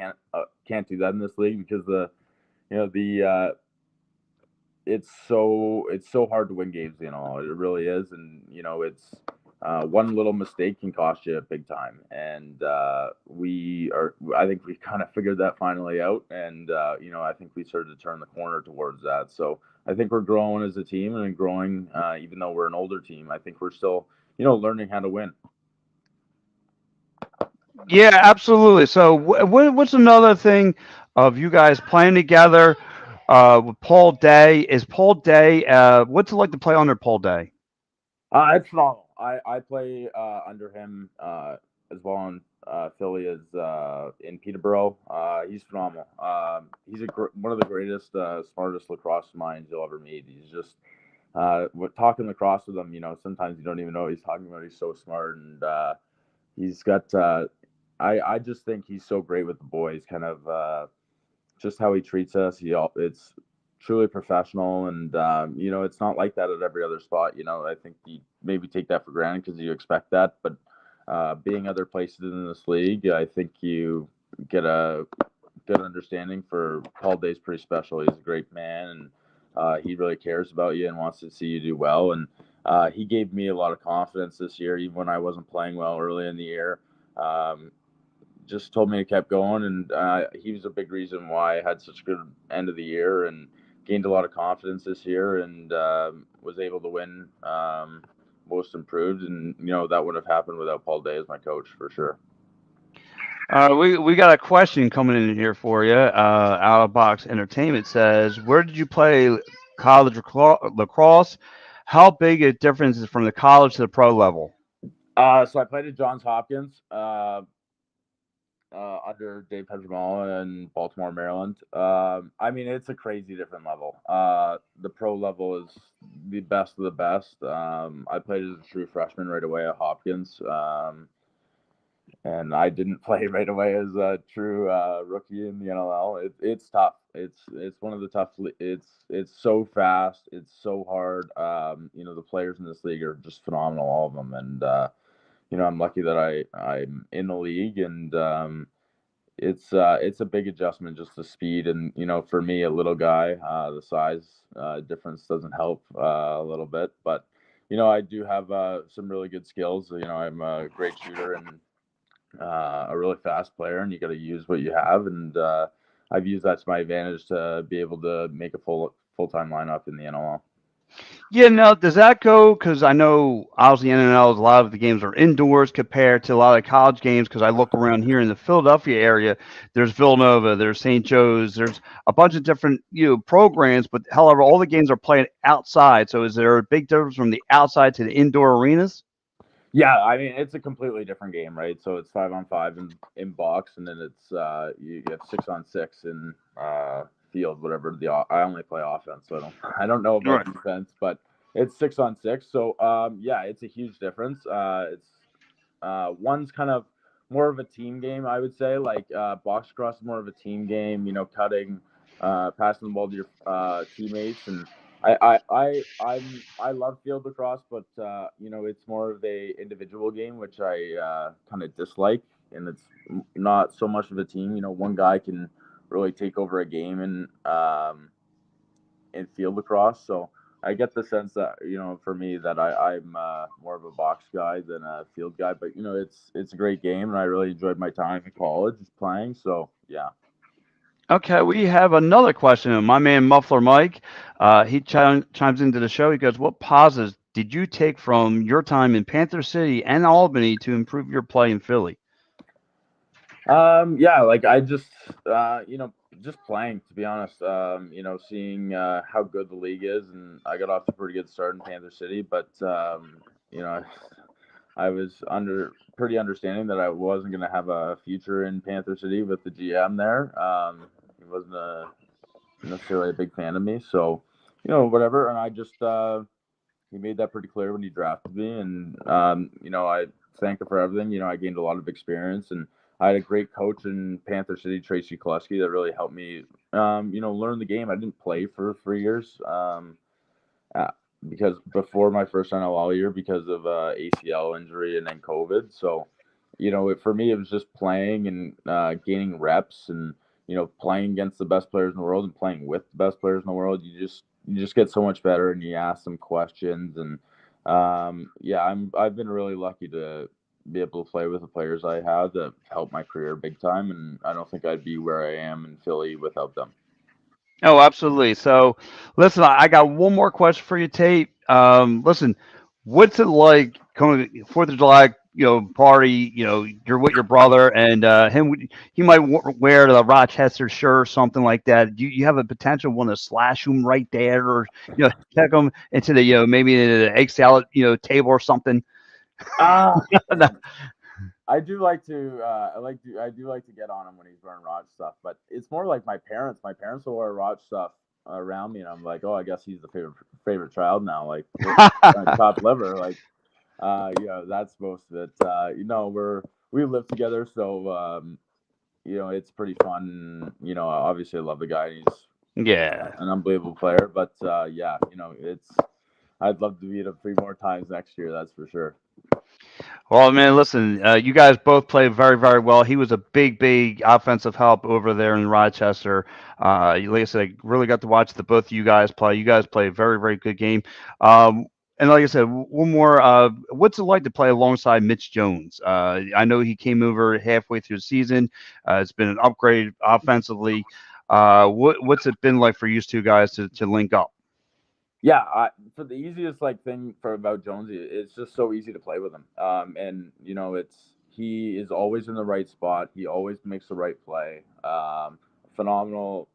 can't do that in this league because the it's so hard to win games. It really is, and it's one little mistake can cost you big time. And I think we kind of figured that finally out, and I think we started to turn the corner towards that. So I think we're growing as a team and growing, even though we're an older team. I think we're still learning how to win. Yeah, absolutely. So what's another thing of you guys playing together with Paul Day? Is Paul Day, what's it like to play under Paul Day? It's phenomenal. I play under him as well in Philly as in Peterborough. He's phenomenal. He's one of the greatest, smartest lacrosse minds you'll ever meet. He's just talking lacrosse with him. Sometimes you don't even know what he's talking about. He's so smart, and he's got. I just think he's so great with the boys. Kind of just how he treats us. It's truly professional, and it's not like that at every other spot. I think you maybe take that for granted because you expect that, but being other places in this league, I think you get a good understanding for Paul Day's pretty special. He's a great man, and he really cares about you and wants to see you do well. And he gave me a lot of confidence this year, even when I wasn't playing well early in the year. Um, just told me to keep going, and he was a big reason why I had such a good end of the year and gained a lot of confidence this year, and was able to win most improved. And that would have happened without Paul Day as my coach for sure. We got a question coming in here for you. Out of Box Entertainment says, "Where did you play college lacrosse? How big a difference is from the college to the pro level?" So I played at Johns Hopkins under Dave Pedramala in Baltimore, Maryland. I mean, it's a crazy different level. The pro level is the best of the best. I played as a true freshman right away at Hopkins. And I didn't play right away as a true rookie in the NLL. It's tough. It's one of the tough. It's so fast. It's so hard. The players in this league are just phenomenal, all of them. And I'm lucky that I'm in the league, and it's a big adjustment just the speed. And for me, a little guy, the size difference doesn't help a little bit, but I do have some really good skills. I'm a great shooter and a really fast player, and you got to use what you have. And I've used that to my advantage to be able to make a full-time lineup in the NLL. Yeah, now does that go? Because I know obviously NNL, a lot of the games are indoors compared to a lot of college games. Because I look around here in the Philadelphia area, there's Villanova, there's St. Joe's, there's a bunch of different programs. But however, all the games are played outside. So is there a big difference from the outside to the indoor arenas? Yeah, I mean it's a completely different game, right? So it's 5-on-5 in box, and then it's you have 6-on-6 in field, whatever. I only play offense, so I don't know about Right. defense, but it's 6-on-6. So yeah, it's a huge difference. It's one's kind of more of a team game, I would say. Like box cross is more of a team game. Cutting, passing the ball to your teammates, and I love field lacrosse, but it's more of a individual game, which I kind of dislike, and it's not so much of a team. One guy can really take over a game in field lacrosse. So I get the sense that for me that I'm more of a box guy than a field guy, but it's a great game, and I really enjoyed my time in college playing. So yeah. Okay, we have another question. My man Muffler Mike, he chimes into the show. He goes, "What positives did you take from your time in Panther City and Albany to improve your play in Philly?" Yeah, like I just, just playing, to be honest, seeing how good the league is, and I got off to a pretty good start in Panther City, but, you know, I was pretty understanding that I wasn't going to have a future in Panther City with the GM there. He wasn't necessarily a big fan of me, so, whatever. And I just, he made that pretty clear when he drafted me, and I thank him for everything. I gained a lot of experience, and I had a great coach in Panther City, Tracy Kluski, that really helped me, learn the game. I didn't play for 3 years uh, because before my first NLL year because of ACL injury and then COVID. So, for me, it was just playing and gaining reps and playing against the best players in the world and playing with the best players in the world. You just get so much better, and you ask them questions. And yeah, I've been really lucky to be able to play with the players I have that helped my career big time, and I don't think I'd be where I am in Philly without them. Oh, absolutely. So, listen, I got one more question for you, Tate. Listen, what's it like coming Fourth of July, party? You're with your brother, and he might wear the Rochester shirt or something like that. You have a potential want to slash him right there, or check him into the maybe the egg salad table or something. Ah, I do like to I do like to get on him when he's wearing Raj stuff, but it's more like my parents. My parents will wear Raj stuff around me, and I'm like, oh, I guess he's the favorite child now. Like top liver, like that's most of it. We live together, so it's pretty fun. Obviously I love the guy. He's Yeah. an unbelievable player, but yeah, it's I'd love to meet him 3 more times next year. That's for sure. Well, man, listen, you guys both played very, very well. He was a big, big offensive help over there in Rochester. Like I said, I really got to watch the both of you guys play. You guys play a very, very good game. And like I said, one more. What's it like to play alongside Mitch Jones? I know he came over halfway through the season. It's been an upgrade offensively. What's it been like for you two guys to link up? Yeah, for the easiest thing for about Jonesy, it's just so easy to play with him. And he is always in the right spot. He always makes the right play. Phenomenal,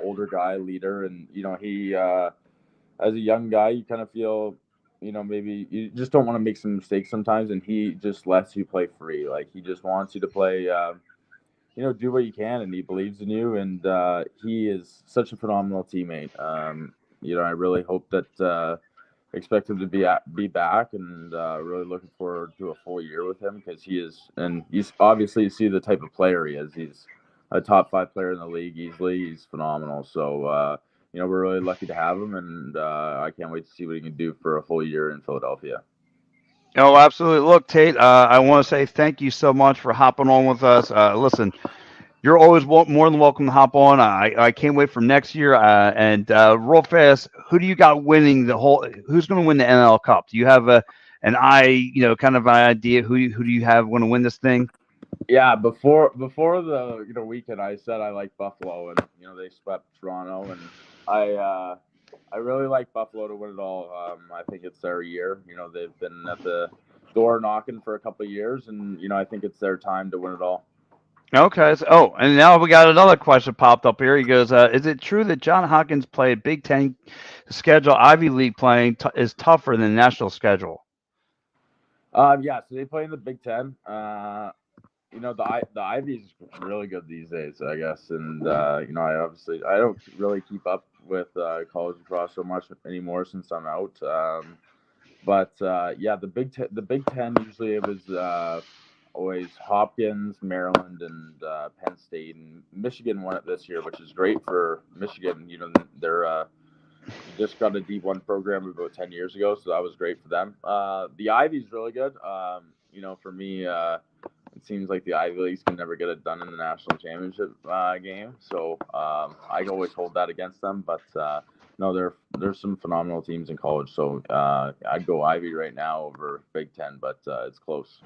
older guy leader, and he as a young guy, you kind of feel, maybe you just don't want to make some mistakes sometimes, and he just lets you play free. Like he just wants you to play. Do what you can, and he believes in you. And he is such a phenomenal teammate. I really hope that expect him to be back, and really looking forward to a full year with him because he is, and he's obviously you see the type of player he is. He's a top 5 player in the league easily. He's phenomenal. So we're really lucky to have him, and I can't wait to see what he can do for a full year in Philadelphia. Oh, absolutely. Look, Tate, I want to say thank you so much for hopping on with us. Listen, you're always more than welcome to hop on. I can't wait for next year. And real fast, who do you got winning the whole? Who's going to win the NL Cup? Do you have kind of an idea who do you have going to win this thing? Yeah, before the weekend, I said I like Buffalo, and they swept Toronto, and I really like Buffalo to win it all. I think it's their year. They've been at the door knocking for a couple of years, and I think it's their time to win it all. Okay. And now we got another question popped up here. He goes, "Is it true that John Hawkins played Big Ten schedule Ivy League playing is tougher than the national schedule?" Yeah, so they play in the Big Ten. The Ivy's really good these days, I guess, and I don't really keep up with college lacrosse so much anymore since I'm out. But yeah, the Big Ten usually it was always Hopkins, Maryland, and Penn State, and Michigan won it this year, which is great for Michigan. They're just got a D1 program about 10 years ago, so that was great for them. The Ivy's really good. For me, it seems like the Ivy Leagues can never get it done in the national championship game, so I always hold that against them. But no, there's some phenomenal teams in college. So I'd go Ivy right now over Big Ten, but it's close.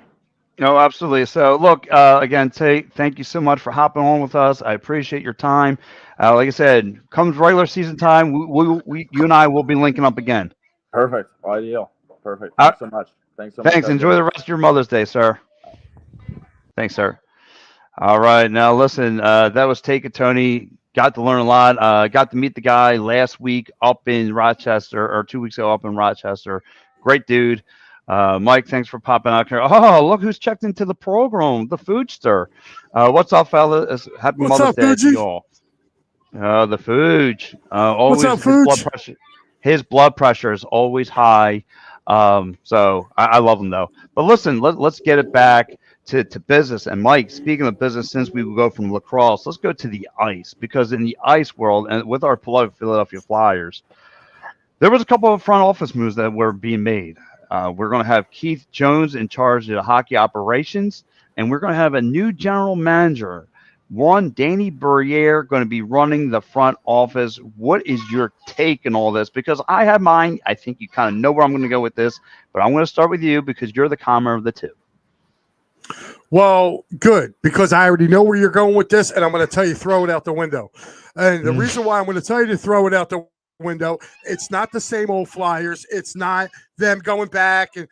No, absolutely. So, look, again, thank you so much for hopping on with us. I appreciate your time. Like I said, comes regular season time, you and I will be linking up again. Perfect. Ideal. Perfect. Uh, Thanks so much. Thanks so much, Thanks. RJ. Enjoy the rest of your Mother's Day, sir. Thanks, sir. All right. Now, listen, that was Take It, Tony. Got to learn a lot. Got to meet the guy last week up in Rochester, or 2 weeks ago up in Rochester. Great dude. Mike, thanks for popping out here. Oh, look who's checked into the program, the Foodster. What's up, fellas? Happy What's Mother's up, Day to you Fuji? all. The Fooge. What's Always up, Fuji? his blood pressure is always high. So I love him though. But listen, let's get it back to business. And Mike, speaking of business, since we will go from lacrosse, let's go to the ice, because in the ice world and with our beloved Philadelphia Flyers, there was a couple of front office moves that were being made. We're going to have Keith Jones in charge of the hockey operations, and we're going to have a new general manager. One, Danny Briere, going to be running the front office. What is your take on all this? Because I have mine. I think you kind of know where I'm going to go with this, but I'm going to start with you because you're the calmer of the two. Well, good, because I already know where you're going with this, and I'm going to tell you, throw it out the window. And the reason why I'm going to tell you to throw it out the window, it's not the same old Flyers. It's not them going back and,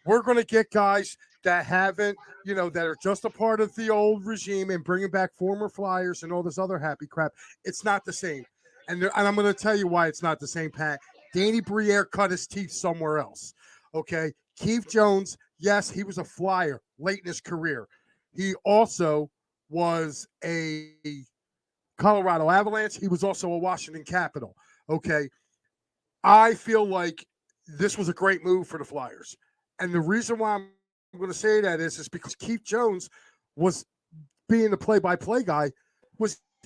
we're going to get guys that haven't, that are just a part of the old regime and bringing back former Flyers and all this other happy crap. It's not the same. And I'm going to tell you why it's not the same, Pat. Danny Briere cut his teeth somewhere else. Okay. Keith Jones, yes, he was a Flyer late in his career. He also was a Colorado Avalanche. He was also a Washington Capital. Okay. I feel like this was a great move for the Flyers. And the reason why I'm going to say that is because Keith Jones was being the play-by-play guy,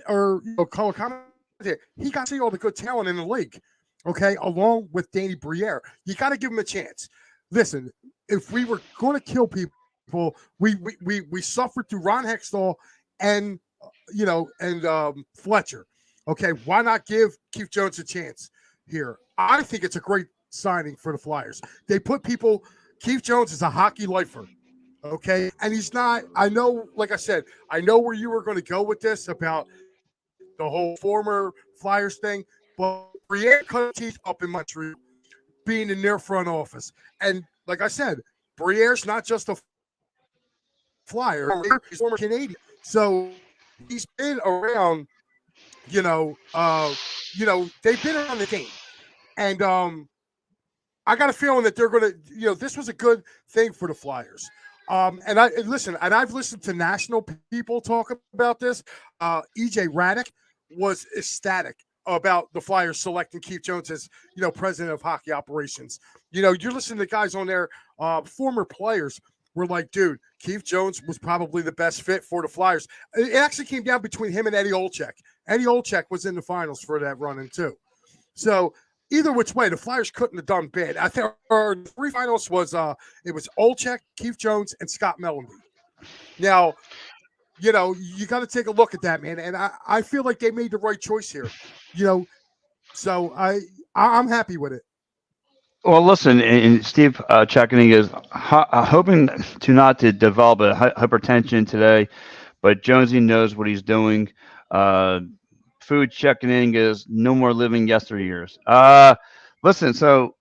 color commentator. He got to see all the good talent in the league, okay, along with Danny Briere. You got to give him a chance. Listen, if we were going to kill people, we suffered through Ron Hextall and Fletcher. Okay, why not give Keith Jones a chance here? I think it's a great signing for the Flyers. They put people. Keith Jones is a hockey lifer, okay? And he's not, I know, like I said, I know where you were going to go with this about the whole former Flyers thing, but Briere cut teeth up in Montreal, being in their front office. And like I said, Briere's not just a Flyer, he's former Canadian. So he's been around, they've been around the game. And I got a feeling that they're going to, this was a good thing for the Flyers. And I've listened to national people talk about this. EJ Raddick was ecstatic about the Flyers selecting Keith Jones as, president of hockey operations. You're listening to guys on there, former players were like, dude, Keith Jones was probably the best fit for the Flyers. It actually came down between him and Eddie Olczyk. Eddie Olczyk was in the finals for that run-in too. So either which way, the Flyers couldn't have done bad. I think our three finals was it was Olczyk, Keith Jones, and Scott Mellanby. Now, you got to take a look at that, man. And I feel like they made the right choice here. So I'm happy with it. Well, listen, and Steve checking is hoping to develop a hypertension today, but Jonesy knows what he's doing. Food checking in is no more living yesteryears. Listen, so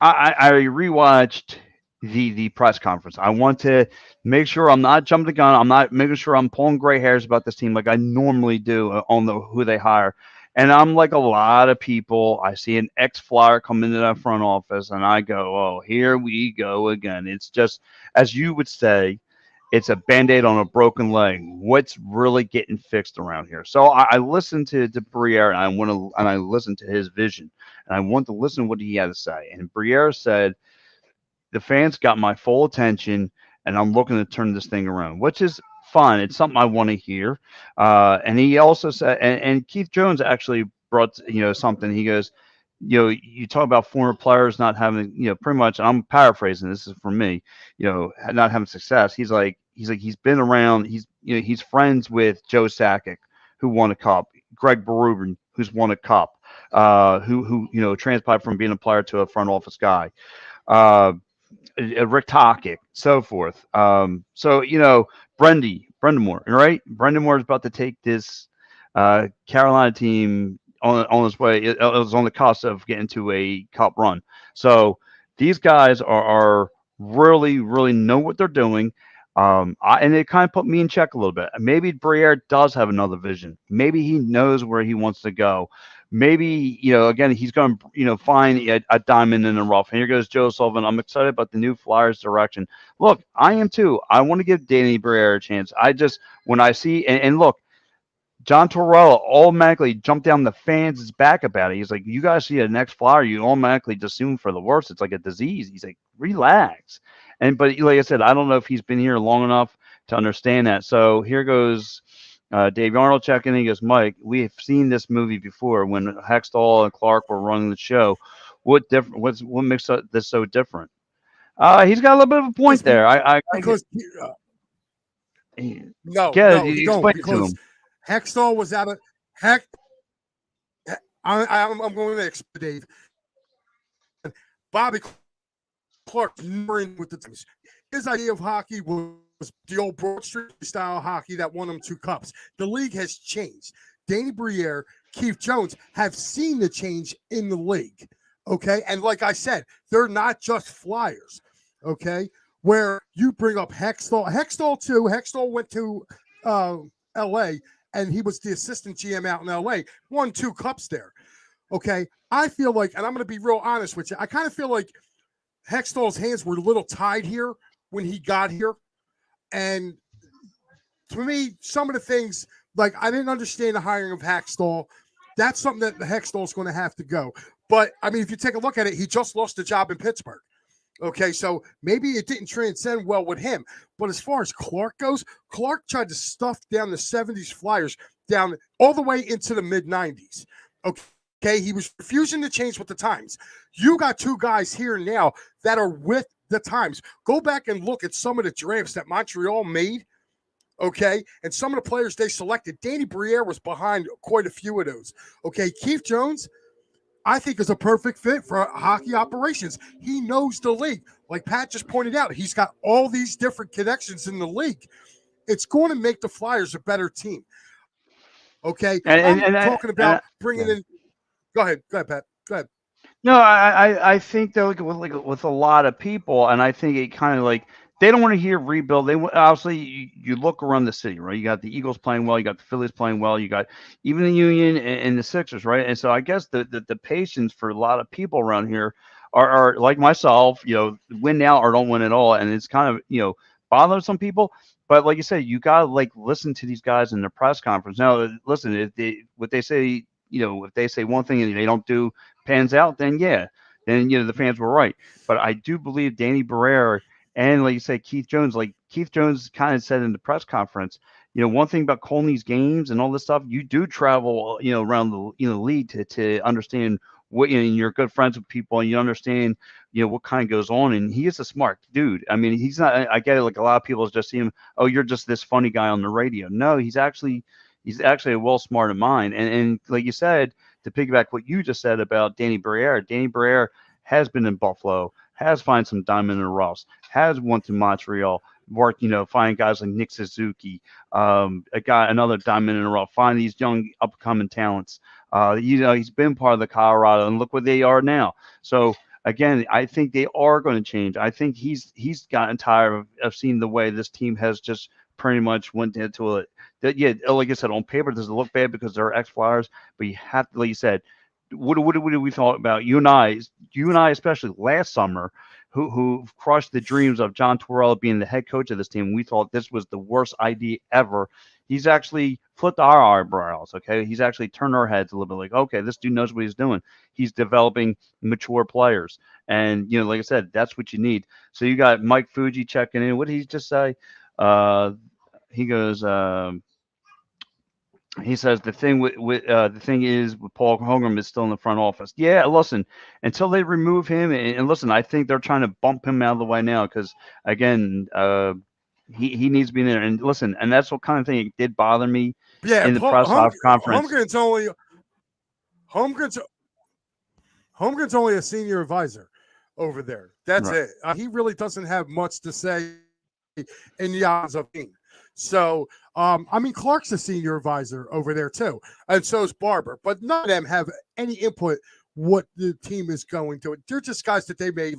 I rewatched the press conference. I want to make sure I'm not jumping the gun. I'm not making sure I'm pulling gray hairs about this team like I normally do on who they hire. And I'm like a lot of people. I see an ex-Flyer come into that front office, and I go, "Oh, here we go again." It's just, as you would say, it's a Band-Aid on a broken leg. What's really getting fixed around here? So I listened to Briere, and I listened to his vision, and I want to listen to what he had to say. And Briere said, "The fans got my full attention, and I'm looking to turn this thing around," which is fine. It's something I want to hear. And he also said, and Keith Jones actually brought, something. He goes, you talk about former players not having, pretty much, and I'm paraphrasing, this is for me, not having success. He's been around. He's friends with Joe Sakic, who won a cup, Greg Berube, who's won a cup. who transpired from being a player to a front office guy. Uh, Rick Tocchet, so forth. So Brendan Moore, right? Brendan Moore is about to take this Carolina team on his way. It was on the cusp of getting to a cup run. So these guys are really, really know what they're doing. And it kind of put me in check a little bit. Maybe Briere does have another vision. Maybe he knows where he wants to go. Maybe, again, he's going to, find a diamond in the rough. And here goes Joe Sullivan. I'm excited about the new Flyers direction. Look, I am too. I want to give Danny Briere a chance. When I see, and look, John Tortorella automatically jumped down the fans' back about it. He's like, you guys see a next Flyer, you automatically just assume for the worst. It's like a disease. He's like, relax. But like I said, I don't know if he's been here long enough to understand that. So here goes Dave Arnold checking in. He goes, Mike, we have seen this movie before when Hextall and Clark were running the show. What makes this so different? He's got a little bit of a point there. Because You you explain don't, it to because him. Hextall was out of heck. I'm going to explain, Dave. Bobby Clark never in with the teams. His idea of hockey was the old Broad Street style hockey that won him 2 cups. The league has changed. Danny Briere, Keith Jones have seen the change in the league. Okay. And like I said, they're not just Flyers. Okay. Where you bring up Hextall too. Hextall went to LA and he was the assistant GM out in LA, won 2 cups there. Okay. I feel like, and I'm going to be real honest with you, I kind of feel like Hextall's hands were a little tied here when he got here. And to me, some of the things, like I didn't understand the hiring of Hextall. That's something that the Hextall's going to have to go. But I mean, if you take a look at it, he just lost a job in Pittsburgh. Okay, so maybe it didn't transcend well with him. But as far as Clark goes, Clark tried to stuff down the 70s Flyers down all the way into the mid-90s. Okay, he was refusing to change with the times. You got 2 guys here now that are with the times. Go back and look at some of the drafts that Montreal made, okay, and some of the players they selected. Danny Briere was behind quite a few of those. Okay, Keith Jones, I think, is a perfect fit for hockey operations. He knows the league. Like Pat just pointed out, he's got all these different connections in the league. It's going to make the Flyers a better team. Okay, I'm talking about bringing in. Go ahead, Pat. Go ahead. No, I think though, with a lot of people, and I think it kind of like they don't want to hear rebuild. Obviously you look around the city, right? You got the Eagles playing well, you got the Phillies playing well, you got even the Union and the Sixers, right? And so I guess the patience for a lot of people around here are like myself, win now or don't win at all, and it's kind of bothers some people. But like you said, you gotta like listen to these guys in the press conference. Now, listen, if they say, if they say one thing and they don't do pans out, then the fans were right. But I do believe Danny Briere and like you say, Keith Jones kind of said in the press conference, one thing about calling these games and all this stuff, you do travel, around the league to understand what, you're good friends with people and you understand, what kind of goes on. And he is a smart dude. I mean, he's not, I get it. Like a lot of people just see him, oh, you're just this funny guy on the radio. No, he's actually a well-smarted mind. And like you said, to piggyback what you just said about Danny Briere has been in Buffalo, has found some diamond in the roughs, has went to Montreal, worked, find guys like Nick Suzuki, another diamond in the rough, find these young upcoming talents. He's been part of the Colorado, and look where they are now. So again, I think they are going to change. I think he's gotten tired of seeing the way this team has just pretty much went into it. Like I said, on paper, does it look bad because they're ex-Flyers? But you have to, like you said, what do we thought about you and I, especially last summer, who crushed the dreams of John Tortorella being the head coach of this team. We thought this was the worst idea ever. He's actually flipped our eyebrows. Okay, he's actually turned our heads a little bit. Like, okay, this dude knows what he's doing. He's developing mature players, and like I said, that's what you need. So you got Mike Fuji checking in. What did he just say? He goes. He says the thing the thing is with Paul Holmgren is still in the front office. Yeah, listen, until they remove him, and listen, I think they're trying to bump him out of the way now because again, he needs to be in there. And listen, and that's what kind of thing did bother me in the press conference. Holmgren's Holmgren's only a senior advisor over there. That's Right. it. He really doesn't have much to say in the eyes of team. So, Clark's a senior advisor over there too, and so is Barber. But none of them have any input what the team is going to. They're just guys that they may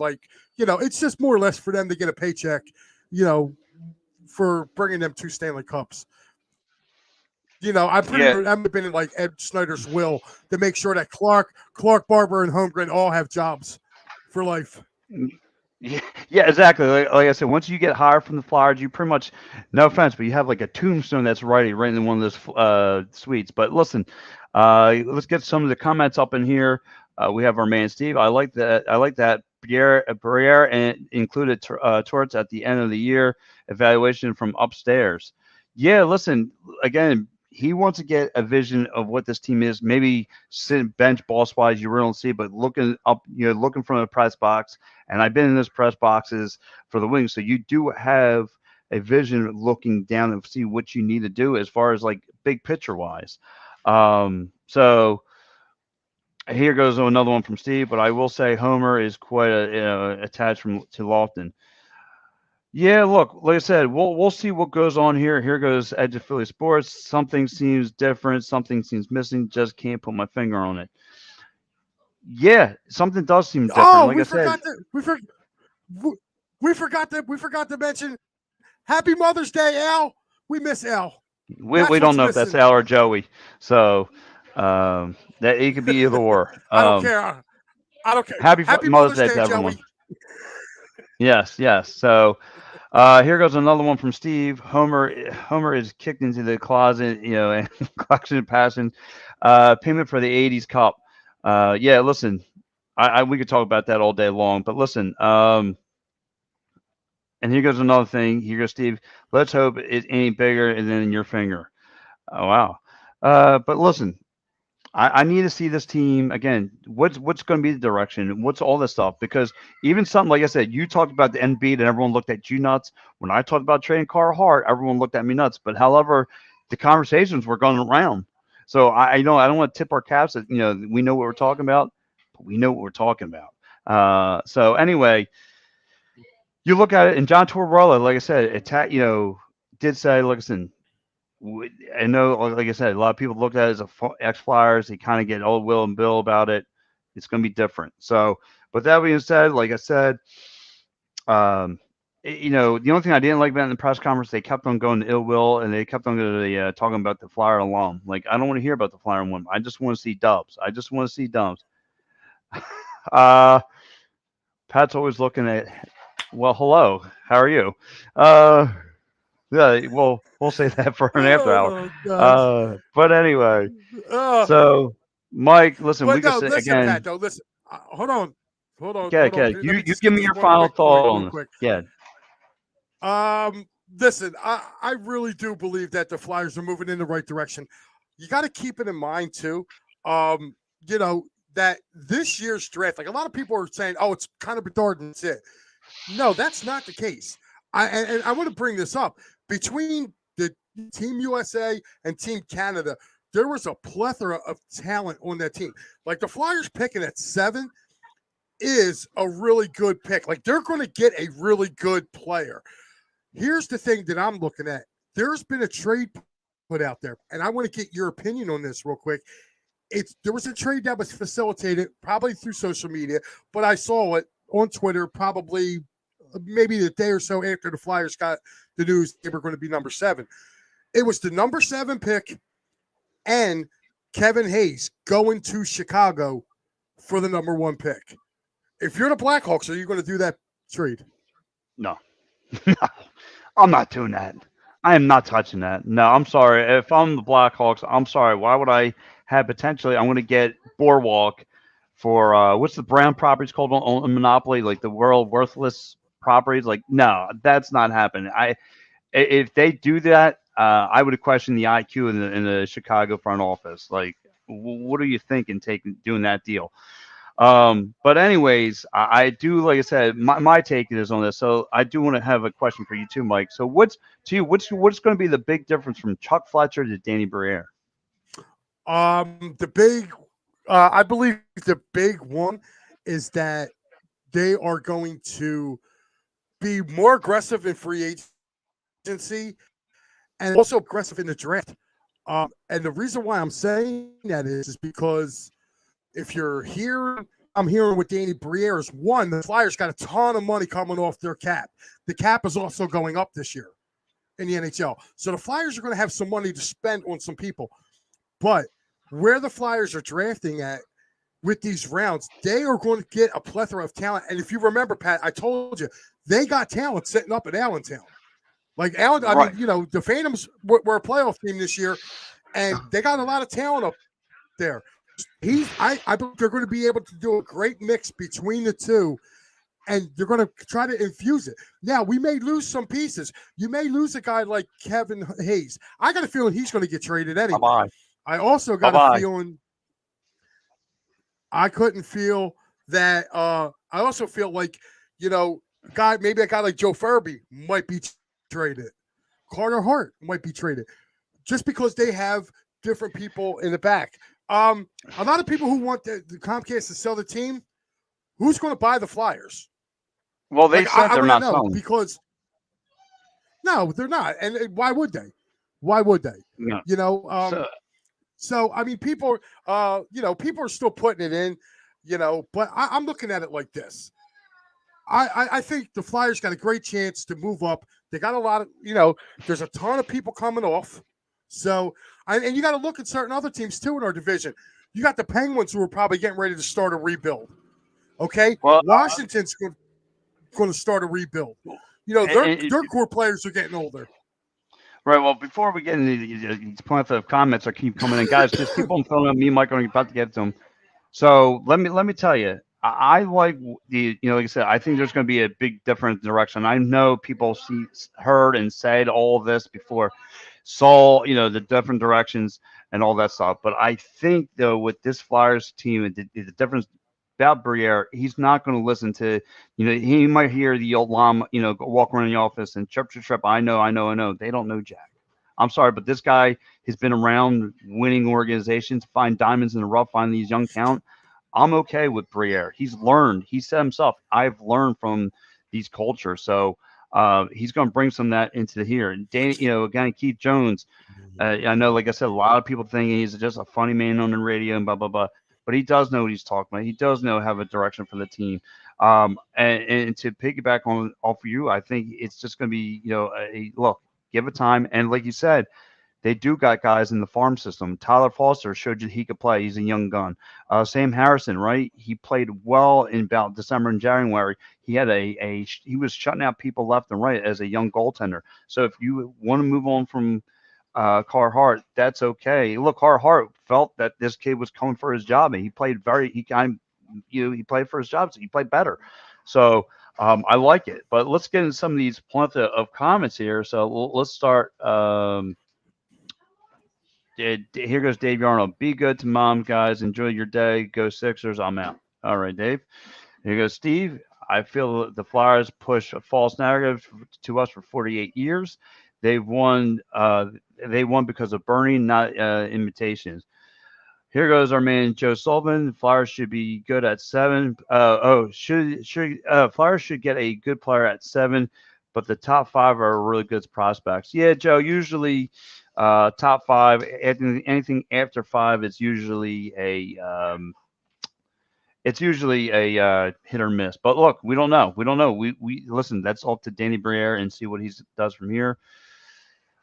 it's just more or less for them to get a paycheck, for bringing them 2 Stanley Cups. I'm pretty Yeah. sure I'm been in like Ed Snyder's will to make sure that Clark, Barber, and Holmgren all have jobs for life. Yeah, exactly. Like I said, once you get hired from the Flyers, you pretty much, no offense, but you have like a tombstone that's right in one of those suites. But listen, let's get some of the comments up in here. We have our man Steve. I like that. Briere and included towards at the end of the year evaluation from upstairs. Yeah, listen, again, he wants to get a vision of what this team is. Maybe sitting bench boss wise, you really don't see, but looking up, looking from the press box. And I've been in those press boxes for the Wings, so you do have a vision looking down and see what you need to do as far as like big picture wise. So here goes another one from Steve, but I will say Homer is quite attached to Lofton. Yeah, look, like I said, we'll see what goes on here. Here goes Edge of Philly Sports. Something seems different. Something seems missing. Just can't put my finger on it. Yeah, something does seem different. Oh, like we I said, we forgot to mention Happy Mother's Day, Al. We miss Al. we don't know if that's Al or Joey. So that it could be either or. I don't care. Happy Mother's Day to everyone. Joey. Yes. So here goes another one from Steve. Homer is kicked into the closet, and collection of passion. Payment for the '80s Cup. Yeah, listen, we could talk about that all day long, but listen. And here goes another thing. Here goes Steve. Let's hope it ain't bigger than your finger. Oh wow. But listen, I need to see this team again. What's going to be the direction? What's all this stuff? Because even something like I said, you talked about the Embiid and everyone looked at you nuts. When I talked about trading Carl Hart, everyone looked at me nuts. But however, the conversations were going around. So I don't want to tip our caps that we know what we're talking about, but we know what we're talking about. So anyway, you look at it, and John Tortorella, like I said, did say, listen. I know, like I said, a lot of people look at it as ex-Flyers. They kind of get old Will and Bill about it. It's going to be different. So, but that being said, like I said, the only thing I didn't like about it in the press conference, they kept on going to ill will, and they kept on talking about the Flyer alum. Like, I don't want to hear about the Flyer alum. I just want to see dubs. Pat's always looking at, well, hello, how are you? Yeah, well, we'll say that for an after hour. But anyway, so Mike, listen, we can say again. Pat, though, listen, hold on. Okay. You give me your final thought on this. Yeah. Listen, I really do believe that the Flyers are moving in the right direction. You got to keep it in mind too. That this year's draft, like a lot of people are saying, oh, it's kind of Bedard and that's it. No, that's not the case. I want to bring this up. Between the Team USA and Team Canada, there was a plethora of talent on that team. Like the Flyers picking at 7 is a really good pick. Like they're going to get a really good player. Here's the thing that I'm looking at. There's been a trade put out there, and I want to get your opinion on this real quick. There was a trade that was facilitated probably through social media, but I saw it on Twitter probably maybe the day or so after the Flyers got the news they were going to be number 7. It was the number 7 pick and Kevin Hayes going to Chicago for the number 1 pick. If you're the Blackhawks, are you going to do that trade? No. I'm not doing that. I am not touching that. No, I'm sorry. If I'm the Blackhawks, I'm sorry. Why would I have potentially? I'm going to get Boardwalk for what's the Brown properties called on Monopoly, like the world worthless properties. Like, no, that's not happening. If they do that, I would question the IQ in the Chicago front office. Like, what are you thinking doing that deal? But anyways, I do, like I said, my take is on this. So I do want to have a question for you too, Mike. So what's going to be the big difference from Chuck Fletcher to Danny Briere? The big I believe the big one is that they are going to be more aggressive in free agency and also aggressive in the draft. And the reason why I'm saying that is because if you're hearing, I'm hearing with Danny Briere is one, the Flyers got a ton of money coming off their cap. The cap is also going up this year in the NHL. So the Flyers are going to have some money to spend on some people. But where the Flyers are drafting at with these rounds, they are going to get a plethora of talent. And if you remember, Pat, I told you, they got talent sitting up at Allentown. Like Allen, I mean, Right. the Phantoms were a playoff team this year, and they got a lot of talent up there. I believe they're going to be able to do a great mix between the two, and they're going to try to infuse it. Now, we may lose some pieces. You may lose a guy like Kevin Hayes. I got a feeling he's going to get traded Bye anyway. bye. I also Bye got a bye. feeling I couldn't feel that. I also feel like maybe a guy like Joe Furby might be traded. Carter Hart might be traded just because they have different people in the back. A lot of people who want the Comcast to sell the team. Who's going to buy the Flyers? Well, they Like said I they're want to not know selling. because no, they're not. And why would they? Why would they? No. You know, So so I mean, people, people are still putting it in, but I'm looking at it like this. I think the Flyers got a great chance to move up. They got a lot of, there's a ton of people coming off. So, and you got to look at certain other teams too in our division. You got the Penguins who are probably getting ready to start a rebuild. Okay, well, Washington's going to start a rebuild. and, Their core players are getting older. right. Well, before we get into these points of comments that keep coming in, guys, just keep on filling up. Me and Mike are about to get to them. So let me tell you, I like like I said, I think there's going to be a big different direction. I know people heard and said all of this before, saw the different directions and all that stuff. But I think though with this Flyers team, the difference about Briere, he's not going to listen to he might hear the old llama walk around the office and chirp chirp chirp. I know, I know, I know. They don't know Jack. I'm sorry, but this guy has been around winning organizations, find diamonds in the rough, find these young talent. I'm okay with Briere. He's learned. He said himself, I've learned from these cultures. So he's going to bring some of that into here. And Danny, again, Keith Jones. I know, like I said, a lot of people think he's just a funny man on the radio and blah blah blah. But he does know what he's talking about. He does know have a direction for the team. And to piggyback on off of you, I think it's just going to be a look. Give it time, and like you said, they do got guys in the farm system. Tyler Foster showed you he could play. He's a young gun. Sam Harrison, right? He played well in about December and January. He had he was shutting out people left and right as a young goaltender. So if you want to move on from Carhart, that's okay. Look, Carhart felt that this kid was coming for his job, and he played he kind of, he played for his job, so he played better. So I like it. But let's get into some of these plenty of comments here. So let's start. Here goes Dave Arnold. Be good to mom, guys. Enjoy your day. Go Sixers. I'm out. All right, Dave. Here goes Steve. I feel the Flyers push a false narrative to us for 48 years. They've won. They won because of burning, not imitations. Here goes our man Joe Sullivan. Flyers should be good at 7. Flyers should get a good player at 7, but the top 5 are really good prospects. Yeah, Joe. Usually, top 5. Anything after 5 is usually a hit or miss. But look, we don't know. We don't know. We listen. That's up to Danny Briere and see what he does from here.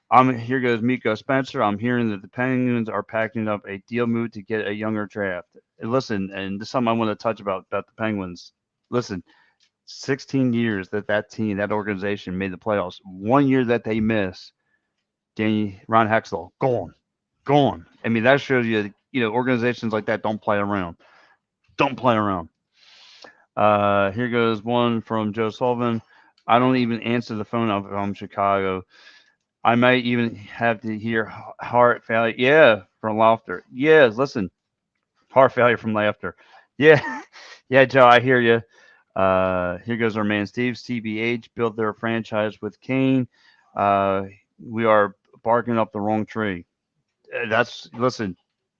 Here goes Miko Spencer. I'm hearing that the Penguins are packing up a deal move to get a younger draft. And listen, and this is something I want to touch about the Penguins. Listen, 16 years that team, that organization made the playoffs. 1 year that they miss, Ron Hextall, gone, gone. I mean, that shows you, organizations like that don't play around. Don't play around. Here goes one from Joe Sullivan. I don't even answer the phone if I'm Chicago. I might even have to hear heart failure. Yeah, from laughter. Yeah, listen, heart failure from laughter. Yeah, yeah, Joe, I hear you. Here goes our man Steve. CBH built their franchise with Kane. We are barking up the wrong tree. That's listen.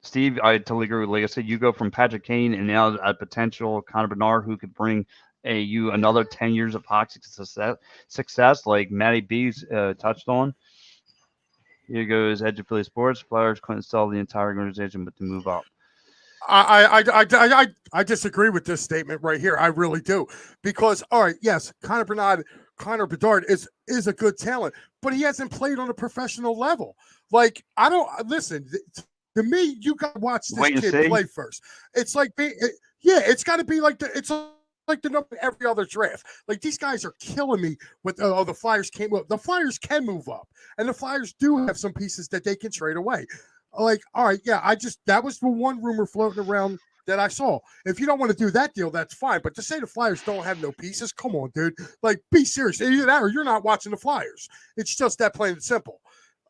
Steve, I totally agree with. Like I said, you go from Patrick Kane and now a potential Connor Bernard who could bring you another 10 years of hockey success, like Matty B's touched on. Here goes Edge of Philly Sports. Flyers couldn't sell the entire organization, but to move up. I disagree with this statement right here. I really do. Because, all right, yes, Connor Bedard is a good talent, but he hasn't played on a professional level. Like, I don't listen. To me, you got to watch this kid play first. It's like, it's got to be like like the number every other draft. Like, these guys are killing me with the Flyers can't move. The Flyers can move up, and the Flyers do have some pieces that they can trade away. Like, all right, yeah, that was the one rumor floating around that I saw. If you don't want to do that deal, that's fine. But to say the Flyers don't have no pieces, come on, dude. Like, be serious. Either that or you're not watching the Flyers. It's just that plain and simple.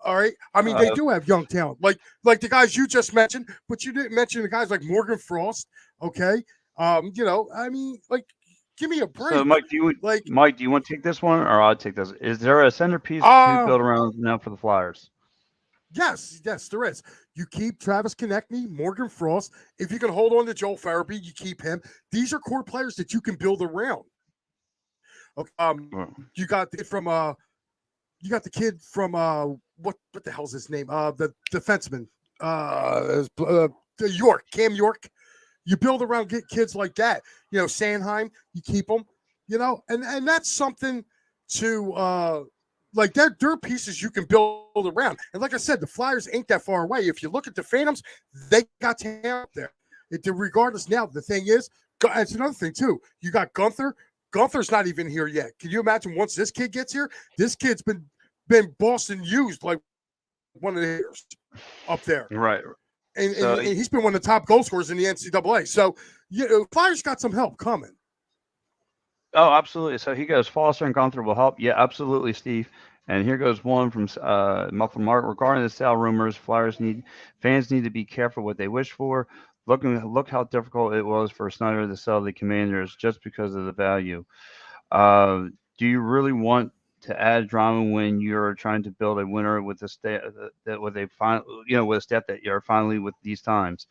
All right. I mean, they do have young talent, like the guys you just mentioned, but you didn't mention the guys like Morgan Frost. Okay. I mean, like, give me a break. So, Mike, do you want to take this one, or I'll take this? Is there a centerpiece to build around now for the Flyers? Yes, there is. You keep Travis Konechny, Morgan Frost. If you can hold on to Joel Farabee, you keep him. These are core players that you can build around. Okay, you got the kid from what the hell's his name? The defenseman, Cam York. You build around kids like that. You know, Sanheim. You keep them. You know, and that's something to. Like, they're pieces you can build around. And like I said, the Flyers ain't that far away. If you look at the Phantoms, they got talent there. Regardless now, the thing is, it's another thing, too. You got Gunther. Gunther's not even here yet. Can you imagine once this kid gets here? This kid's been Boston used like one of the hitters up there. Right. And he's been one of the top goal scorers in the NCAA. So, Flyers got some help coming. Oh, absolutely. So he goes, Foster and Gunther will help. Yeah, absolutely, Steve. And here goes one from Muffin Mark. Regarding the sale rumors, fans need to be careful what they wish for. Look how difficult it was for Snyder to sell the Commanders just because of the value. Do you really want to add drama when you're trying to build a winner with a staff with a staff that you're finally with these times?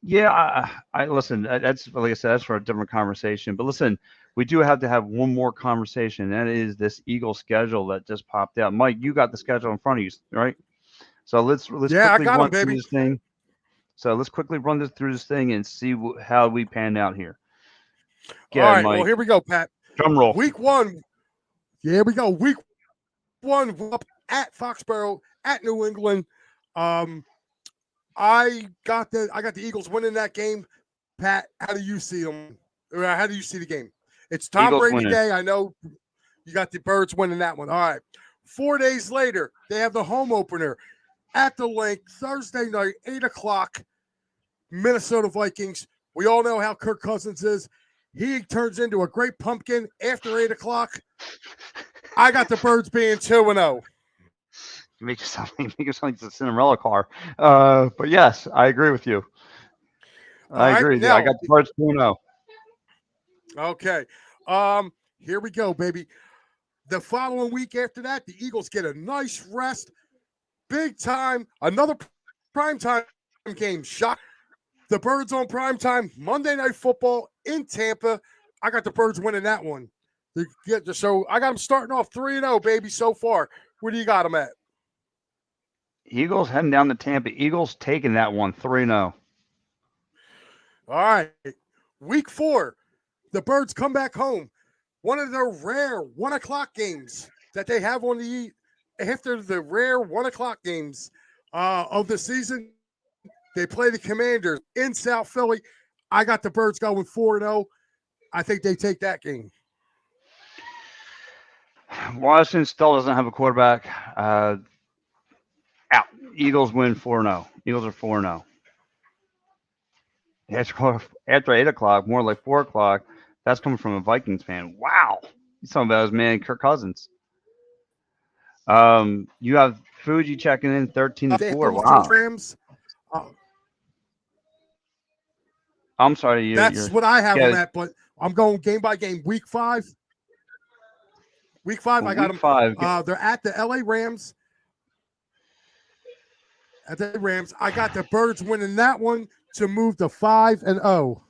Yeah, I listen. That's like I said, that's for a different conversation. But listen, we do have to have one more conversation. That is this Eagle schedule that just popped out. Mike, you got the schedule in front of you, right? So let's quickly run through this thing. So let's quickly run through this thing and see how we pan out here. All right, Mike. Well, here we go, Pat. Drum roll. Week 1. Here we go. Week 1 up at Foxborough at New England. I got the Eagles winning that game. Pat, how do you see them? Or how do you see the game? It's Tom Eagles Brady winning. Day. I know you got the Birds winning that one. All right. 4 days later, they have the home opener at the Link, Thursday night, 8 o'clock, Minnesota Vikings. We all know how Kirk Cousins is. He turns into a great pumpkin after 8 o'clock. I got the Birds being 2-0. Make it sound like it's a Cinderella car. But yes, I agree with you. I agree with you. I got the Birds 2-0. Okay. Here we go, baby. The following week after that, the Eagles get a nice rest. Big time. Another primetime game. Shock. The Birds on primetime. Monday Night Football in Tampa. I got the Birds winning that one. So I got them starting off 3-0, baby, so far. Where do you got them at? Eagles heading down to Tampa. Eagles taking that one 3-0. All right. Week 4, the Birds come back home. One of their rare 1 o'clock games that they have after the rare 1 o'clock games of the season. They play the Commanders in South Philly. I got the Birds going 4-0. I think they take that game. Washington still doesn't have a quarterback. Out. Eagles win 4-0. Eagles are 4-0. After 8 o'clock, more like 4 o'clock, that's coming from a Vikings fan. Wow. He's talking about his man, Kirk Cousins. You have Fuji checking in 13-4. Wow. Rams. I'm sorry. That's what I have them at, but I'm going game by game. Week 5. I got them. 5. They're at the LA Rams. at the Rams. I got the Birds winning that one to move to 5-0.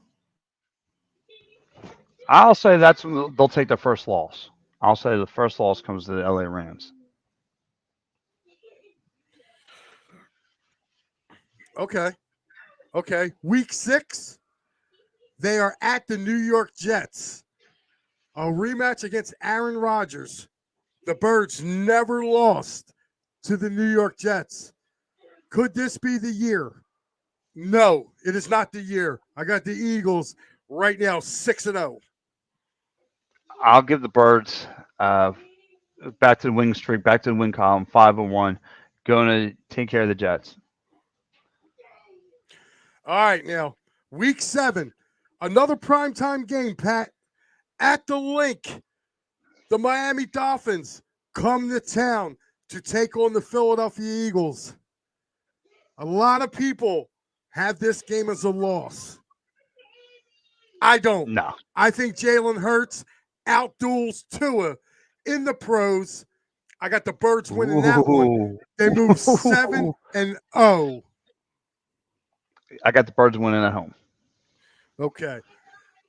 I'll say that's when they'll take their first loss. I'll say the first loss comes to the LA Rams. Okay. Okay. Week 6, they are at the New York Jets. A rematch against Aaron Rodgers. The Birds never lost to the New York Jets. Could this be the year? No, it is not the year. I got the Eagles right now 6-0. I'll give the Birds back to the wing streak, back to the win column, 5-1, going to take care of the Jets. All right, now, week 7, another primetime game, Pat. At the Link, the Miami Dolphins come to town to take on the Philadelphia Eagles. A lot of people have this game as a loss. I don't. No. I think Jalen Hurts outduels Tua in the pros. I got the Birds winning that one. They move 7-0. I got the Birds winning at home. Okay.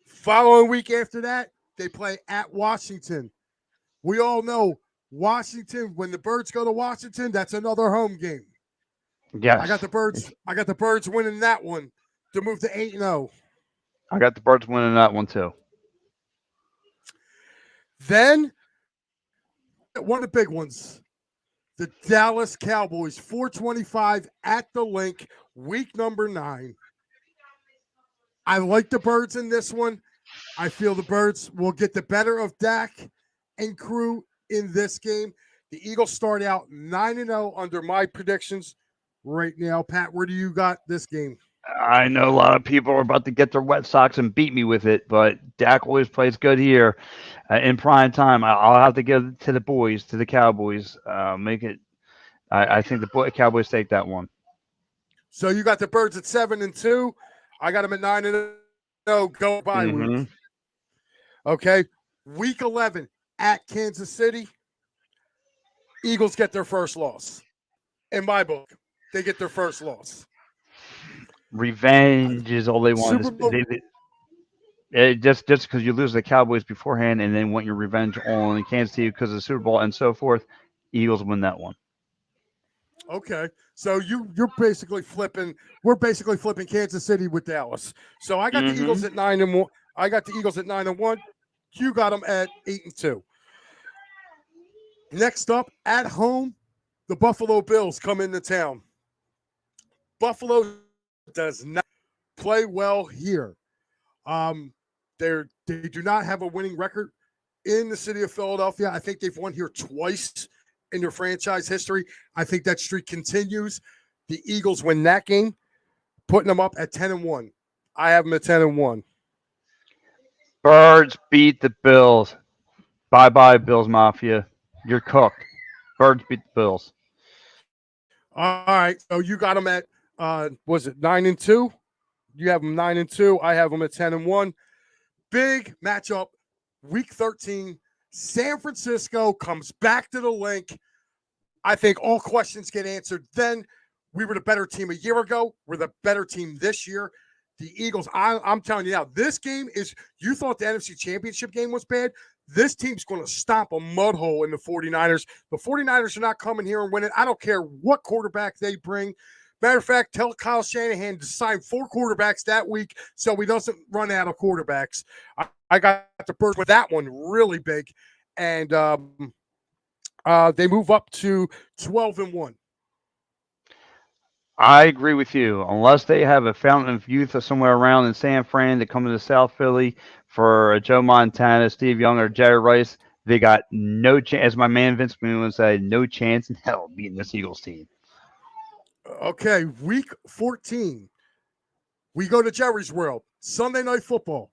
Following week after that, they play at Washington. We all know Washington, when the Birds go to Washington, that's another home game. Yes. I got the Birds winning that one to move to 8-0. I got the Birds winning that one too. Then one of the big ones, the Dallas Cowboys, 425 at the Link, week number 9. I like the Birds in this one. I feel the Birds will get the better of Dak and crew in this game. The Eagles start out 9-0 under my predictions right now. Pat, where do you got this game? I know a lot of people are about to get their wet socks and beat me with it, but Dak always plays good here in prime time. I'll have to give it to the boys, to the Cowboys. Make it. I think the Cowboys take that one. So you got the Birds at 7-2. I got them at 9-0. Go bye week. Okay, week 11 at Kansas City. Eagles get their first loss. In my book, they get their first loss. Revenge is all they want. Just because you lose the Cowboys beforehand and then want your revenge on Kansas City because of the Super Bowl and so forth, Eagles win that one. Okay, so you're basically flipping. We're basically flipping Kansas City with Dallas. So I got the Eagles at 9-1. I got the Eagles at 9-1. You got them at 8-2. Next up, at home, the Buffalo Bills come into town. Buffalo does not play well here. They do not have a winning record in the city of Philadelphia. I think they've won here twice in their franchise history. I think that streak continues. The Eagles win that game, putting them up at 10-1. I have them at 10-1. Birds beat the Bills. Bye-bye, Bills Mafia. You're cooked. Birds beat the Bills. All right. So you got them at, was it 9-2? You have them 9-2. I have them at 10-1. Big matchup, week 13. San Francisco comes back to the Link. I think all questions get answered then. We were the better team a year ago. We're the better team this year. The Eagles, I'm telling you now, this game is, you thought the NFC Championship game was bad. This team's going to stomp a mud hole in the 49ers. The 49ers are not coming here and winning. I don't care what quarterback they bring. Matter of fact, tell Kyle Shanahan to sign 4 quarterbacks that week so he doesn't run out of quarterbacks. I got the Birds with that one really big. And they move up to 12-1. I agree with you. Unless they have a fountain of youth somewhere around in San Fran to come into South Philly for Joe Montana, Steve Young, or Jerry Rice, they got no chance. As my man Vince McMahon would say, no chance in hell beating this Eagles team. Okay, week 14. We go to Jerry's World. Sunday Night Football.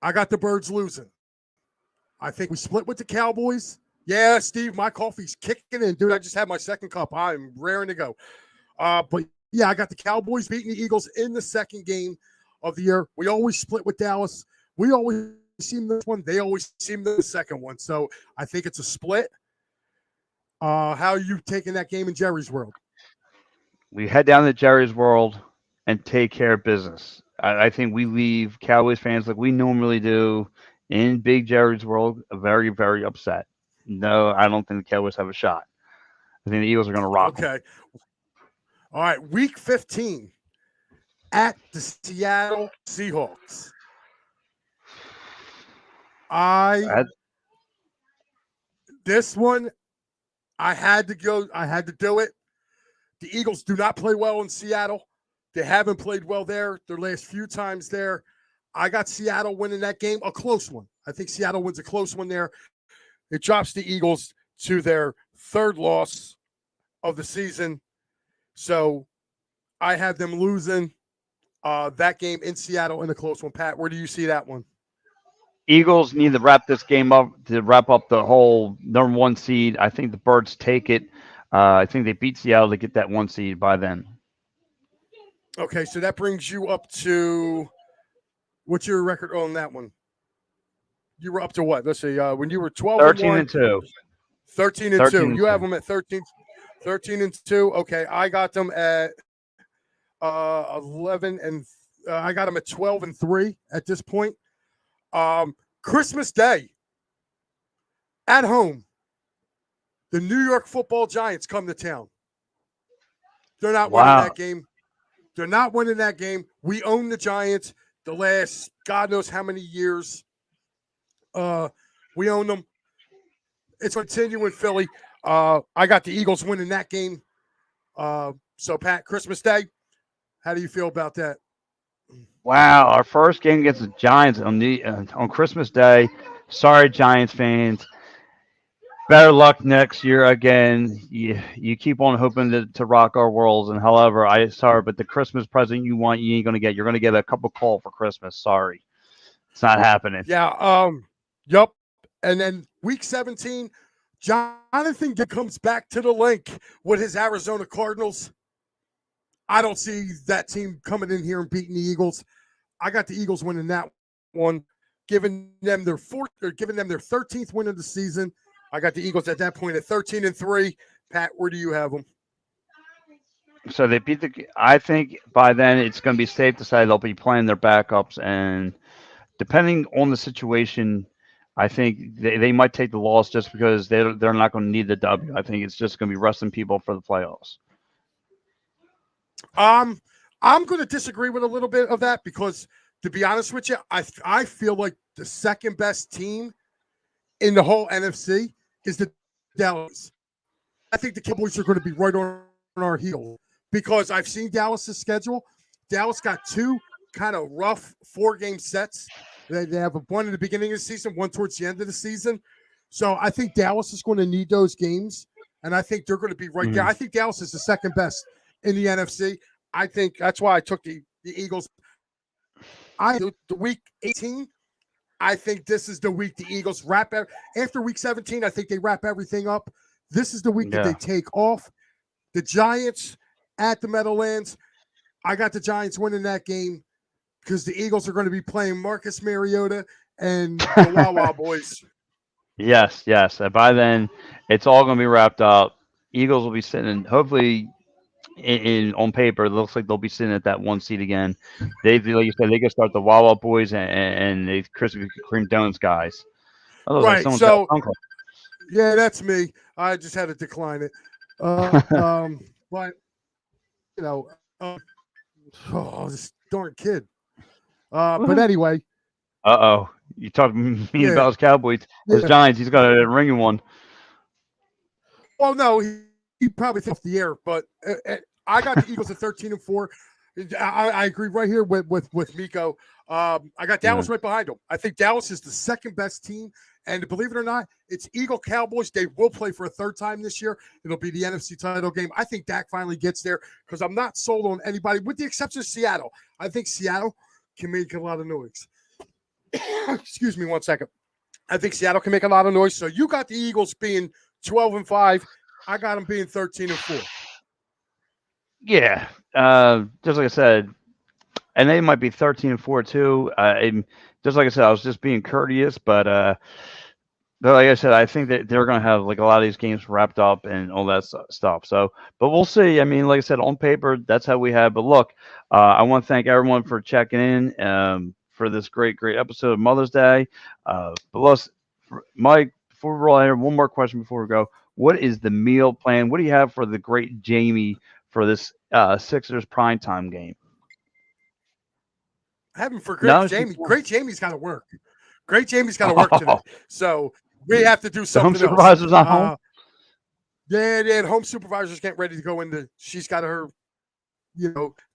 I got the Birds losing. I think we split with the Cowboys. Yeah, Steve, my coffee's kicking in. Dude, I just had my second cup. I'm raring to go. But, yeah, I got the Cowboys beating the Eagles in the second game of the year. We always split with Dallas. We always seem this one. They always seem the second one. So I think it's a split. How are you taking that game in Jerry's World? We head down to Jerry's World and take care of business. I think we leave Cowboys fans like we normally do in Big Jerry's World very, very upset. No, I don't think the Cowboys have a shot. I think the Eagles are going to rock them. Okay. All right. Week 15 at the Seattle Seahawks. This one, I had to go. I had to do it. The Eagles do not play well in Seattle. They haven't played well there their last few times there. I got Seattle winning that game, a close one. I think Seattle wins a close one there. It drops the Eagles to their third loss of the season. So I have them losing that game in Seattle in a close one. Pat, where do you see that one? Eagles need to wrap this game up to wrap up the whole number one seed. I think the Birds take it. I think they beat Seattle to get that one seed by then. Okay, so that brings you up to what's your record on that one? You were up to what? Let's see. When you were 12 13 and 1, and 2. 13 and 2. You have them at 13 and 2. Okay, I got them at 11 and I got them at 12 and 3 at this point. Christmas Day at home, the New York Football Giants come to town. They're not winning that game. They're not winning that game. We own the Giants the last God knows how many years. We own them. It's going to continue in Philly. I got the Eagles winning that game. So, Pat, Christmas Day, how do you feel about that? Wow, our first game against the Giants on Christmas Day. Sorry, Giants fans. Better luck next year again. You keep on hoping to rock our worlds, and however, sorry, but the Christmas present you want, you ain't gonna get. You're gonna get a cup of coal for Christmas. Sorry, it's not happening. Yeah. Yep. And then week 17, Jonathan comes back to the link with his Arizona Cardinals. I don't see that team coming in here and beating the Eagles. I got the Eagles winning that one, giving them their 13th win of the season. I got the Eagles at that point at 13 and 3. Pat, where do you have them? So they beat I think by then it's going to be safe to say they'll be playing their backups, and depending on the situation, I think they might take the loss just because they're not going to need the W. I think it's just going to be resting people for the playoffs. I'm going to disagree with a little bit of that because, to be honest with you, I feel like the second best team in the whole NFC is the Dallas. I think the Cowboys are going to be right on our heel because I've seen Dallas's schedule. Dallas got two kind of rough 4-game sets. They have one in the beginning of the season, one towards the end of the season. So I think Dallas is going to need those games, and I think they're going to be right there. I think Dallas is the second best in the NFC. I think that's why I took the Eagles. The week 18, I think this is the week the Eagles wrap after week 17. I think they wrap everything up. This is the week that they take off. The Giants at the Meadowlands. I got the Giants winning that game because the Eagles are going to be playing Marcus Mariota and the Wawa boys. Yes. And by then, it's all going to be wrapped up. Eagles will be sitting, hopefully, on paper, it looks like they'll be sitting at that one seat again. Like you said, they can start the Wawa boys and the Krispy Kreme donuts guys. Right. Like so, yeah, that's me. I just had to decline it. But you know, this darn kid. But anyway. You talking mean about his Cowboys, his Giants? He's got a ringing one. Well, no, he probably off the air, but I got the Eagles at 13 and 4. I agree right here with Miko. I got Dallas right behind them. I think Dallas is the second best team, and believe it or not, it's Eagle Cowboys. They will play for a third time this year. It'll be the NFC title game. I think Dak finally gets there because I'm not sold on anybody, with the exception of Seattle. I think Seattle can make a lot of noise. Excuse me one second. I think Seattle can make a lot of noise. So you got the Eagles being 12 and 5. I got them being 13 and 4. Yeah, just like I said, and they might be 13 and 4 too. Just like I said, I was just being courteous, but But like I said, I think that they're going to have like a lot of these games wrapped up and all that stuff. So, but we'll see. I mean, like I said, on paper, that's how we have. But look, I want to thank everyone for checking in for this great episode of Mother's Day. But let's, Mike, before we roll out here, one more question before we go. What is the meal plan? What do you have for the great Jamie for this Sixers primetime game? Having for No, Great Jamie's got to work. Great Jamie's got to work today. So we have to do the something home supervisor's else. not home. Yeah, and home supervisor's getting ready to go into. She's got her,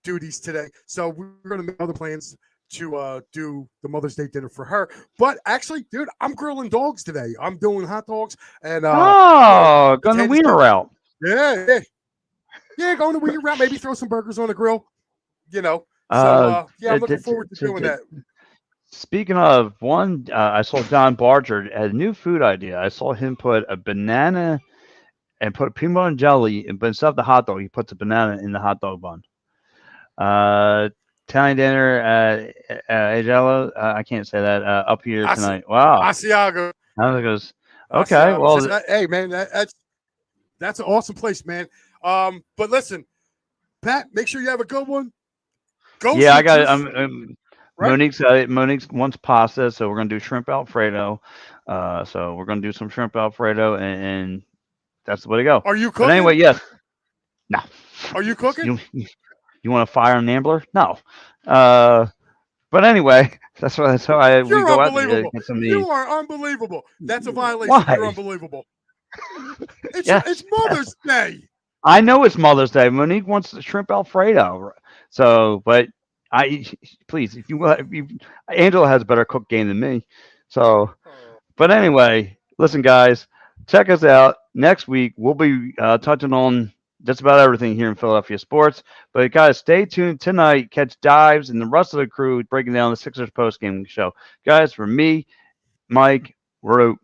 duties today. So we're gonna make other plans to do the Mother's Day dinner for her. But actually, dude, I'm grilling dogs today. I'm doing hot dogs and Going the wiener route. Yeah, going the wiener route. Maybe throw some burgers on the grill. So I'm looking forward to doing that. Speaking of one, I saw John Barger had a new food idea. I saw him put a banana and put peanut butter and jelly, but instead of the hot dog, he puts a banana in the hot dog bun. Italian dinner at Agello. I can't say that up here tonight. Wow. Asiago. How goes? Okay. Well, hey man, that's an awesome place, man. But listen, Pat, make sure you have a good one. Go. Yeah, I got it. Right? Monique wants pasta, so we're gonna do shrimp Alfredo. So we're gonna do some shrimp Alfredo, and that's the way to go. Are you cooking? But anyway, yes. No. Are you cooking? You want to fire an ambler? No. But anyway, that's how we go out there to get some of these. You are unbelievable. That's a violation. Why? You're unbelievable. It's Mother's Day. I know it's Mother's Day. Monique wants the shrimp Alfredo. So, but please, if Angela has a better cook game than me. So, but anyway, listen, guys, check us out next week. We'll be touching on just about everything here in Philadelphia sports. But guys, stay tuned tonight. Catch Dives and the rest of the crew breaking down the Sixers post game show. Guys, for me, Mike, we're out.